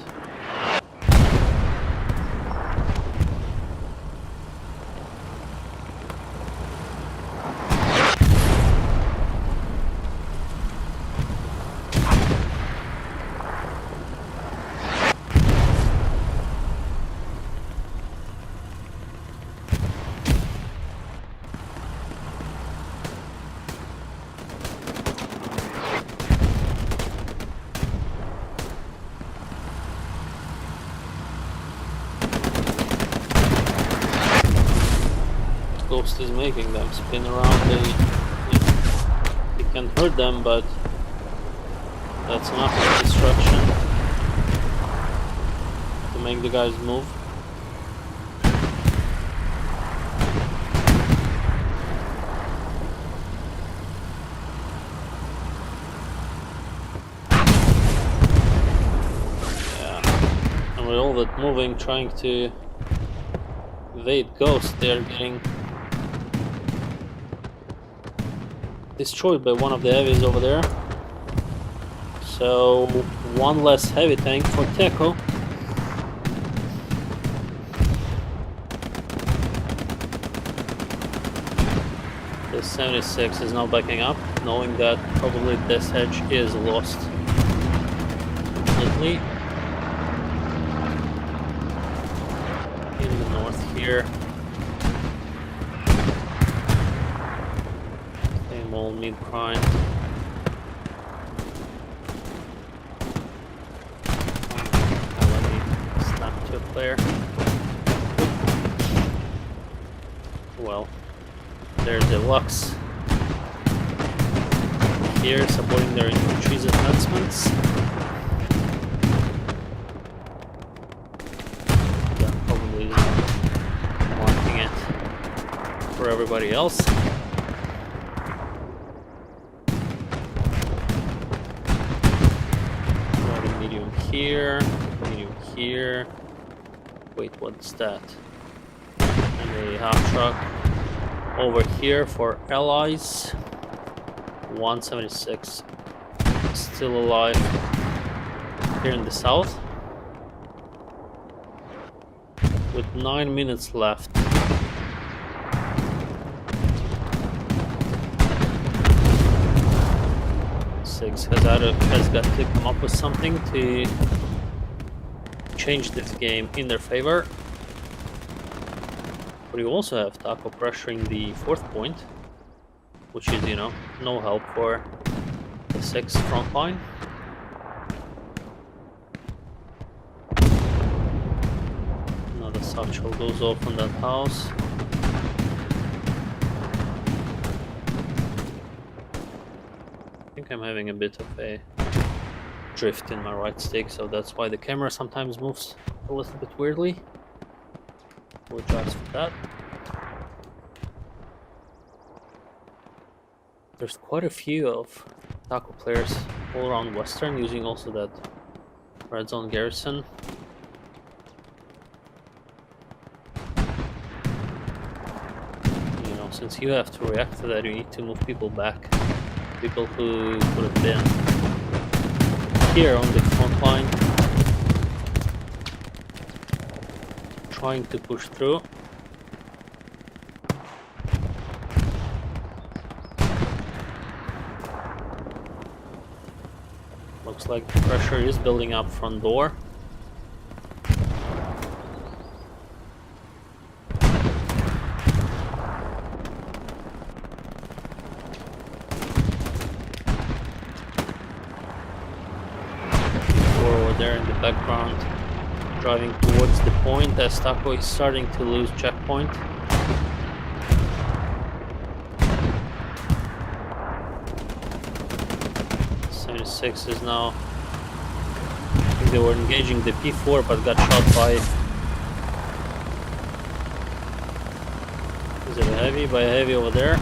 Ghost is making them spin around. They can hurt them, but that's enough of destruction to make the guys move. Yeah, and with all that moving, trying to evade Ghost, they're getting destroyed by one of the heavies over there. So one less heavy tank for Teco. The 76 is now backing up, knowing that probably this edge is lost completely. In the north here. Mid grind. Let me snap to a player. Well, there's the Lux here supporting their infantry's advancements. That probably is marking it for everybody else. Medium here. Wait, what's that? And a half truck over here for allies. 176 still alive here in the south. With 9 minutes left. Has got to come up with something to change this game in their favor. But you also have Taco pressuring the 4th point, which is, you know, no help for the 6th front line. Another satchel goes off on that house. I think I'm having a bit of a drift in my right stick, so that's why the camera sometimes moves a little bit weirdly. Apologize for that. There's quite a few of Taco players all around Western using also that red zone garrison. You know, since you have to react to that, you need to move people back. People who would have been here on the front line, trying to push through. Looks like the pressure is building up front door. Forward there in the background, driving towards the point as Taco is starting to lose checkpoint. Six is now. I think they were engaging the P4 but got shot by. Is it a heavy? By a heavy over there.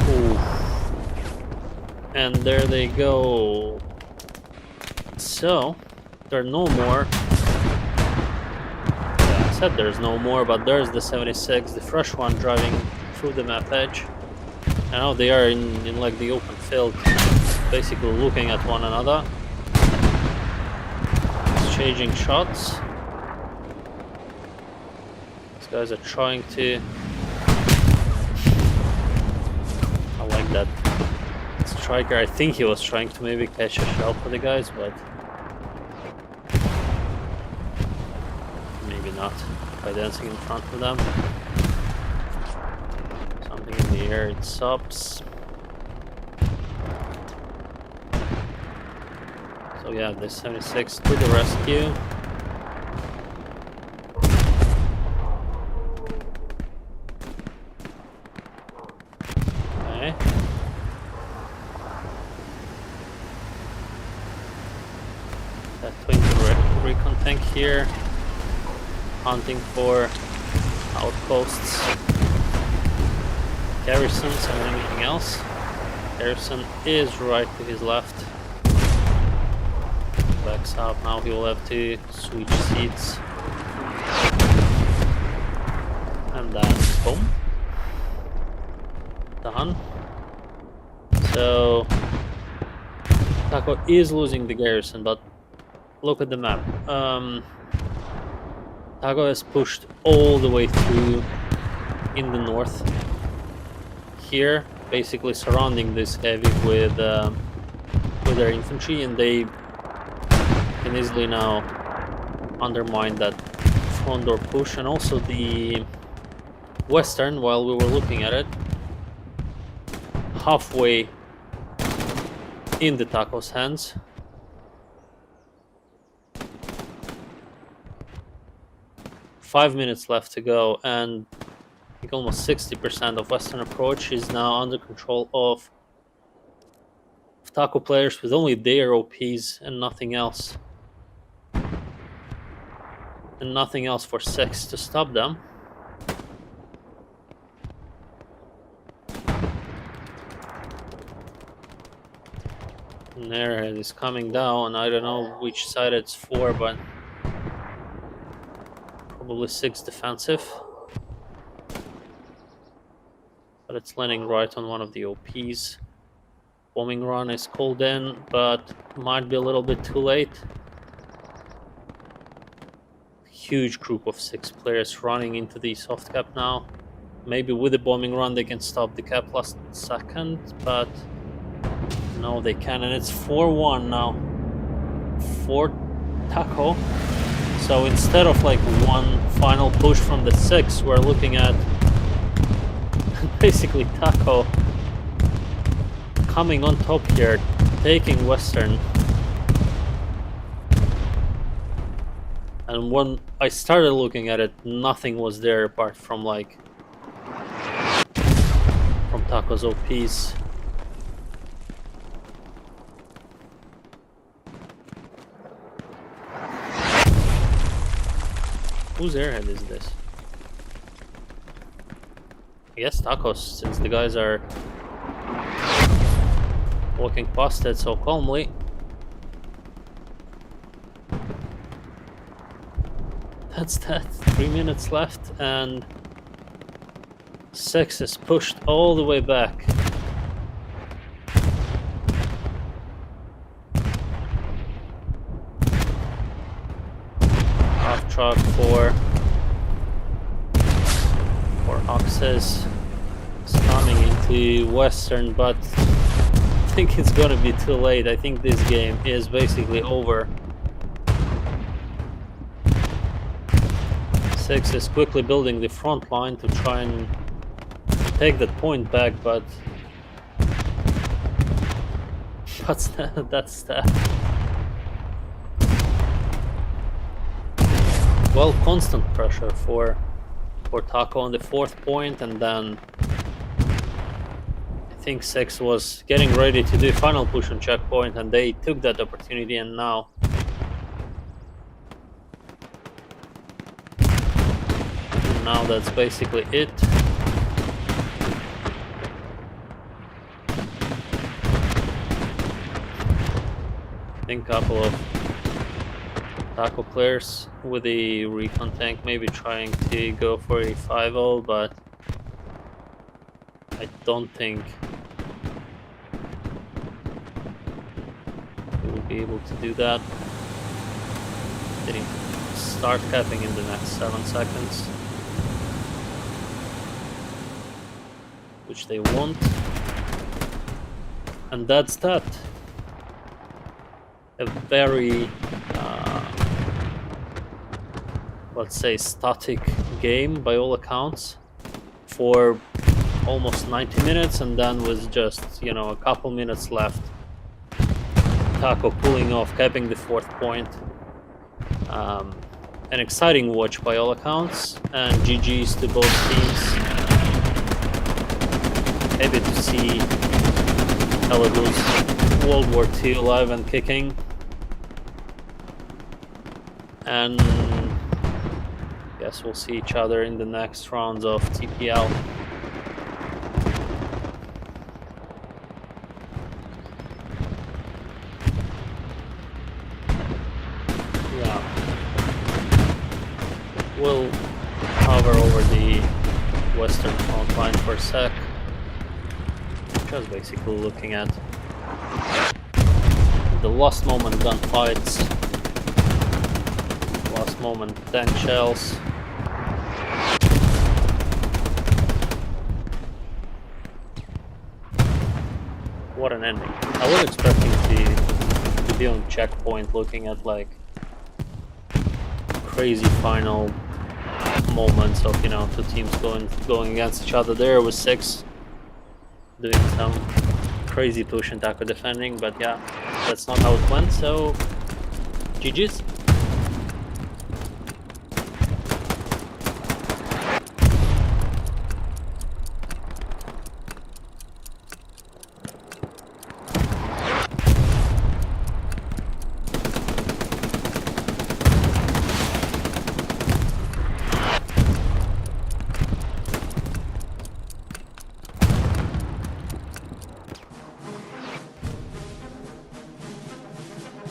Ooh. And there they go. So, there are no more. Yeah, I said there's no more, but there's the 76, the fresh one driving through the map edge. And now they are in like the open field, basically looking at one another, exchanging shots. These guys are trying to. I like that striker. I think he was trying to maybe catch a shell for the guys, but maybe not by dancing in front of them. Something in the air, it stops. So yeah, the 76 to the rescue. Okay. That twin recon tank here, hunting for outposts, garrisons and anything else. Garrison is right to his left. Backs up, now he will have to switch seats. And then boom. Done. So Taco is losing the garrison, but look at the map. Taco has pushed all the way through in the north. Here, basically surrounding this heavy with their infantry, and they can easily now undermine that front door push. And also the Western, while we were looking at it, halfway in the Taco's hands. Five minutes left to go, and I think almost 60% of Western approach is now under control of Taco players with only their OPs and nothing else. And nothing else for 6 to stop them. And there it is coming down. I don't know which side it's for, but probably 6 defensive. But it's landing right on one of the OPs. Bombing run is called in, but might be a little bit too late. Huge group of 6 players running into the soft cap now. Maybe with the bombing run they can stop the cap last second, but no, they can, and it's 4-1 now for Taco. So instead of like one final push from the 6, we're looking at basically Taco coming on top here, taking Western. And when I started looking at it, nothing was there apart from like from Taco's OPs. Whose airhead is this? I guess Tacos, since the guys are walking past it so calmly. That's that. 3 minutes left, and 6 is pushed all the way back. Off track for Oxes. Coming into Western, but I think it's gonna be too late. I think this game is basically over. 6 is quickly building the front line to try and take that point back, but that's that. Well, constant pressure for Taco on the 4th point, and then I think 6 was getting ready to do final push on checkpoint, and they took that opportunity, and now that's basically it. I think a couple of Taco players with the recon tank maybe trying to go for a 5-0, but I don't think we will be able to do that. They need to start capping in the next 7 seconds, which they won't, and that's that. A very let's say static game by all accounts for almost 90 minutes, and then with just a couple minutes left, Taco pulling off, capping the 4th point. An exciting watch by all accounts, and GG's to both teams. Happy to see Belarus World War II alive and kicking, and guess we'll see each other in the next rounds of TPL. Yeah, we'll hover over the Western front line for a sec. Just basically looking at the last moment gunfights, last moment tank shells. What an ending. I was expecting to be on checkpoint looking at like crazy final moments of two teams going against each other. There was 6 doing some crazy push and tackle defending, but yeah, that's not how it went, so GG's.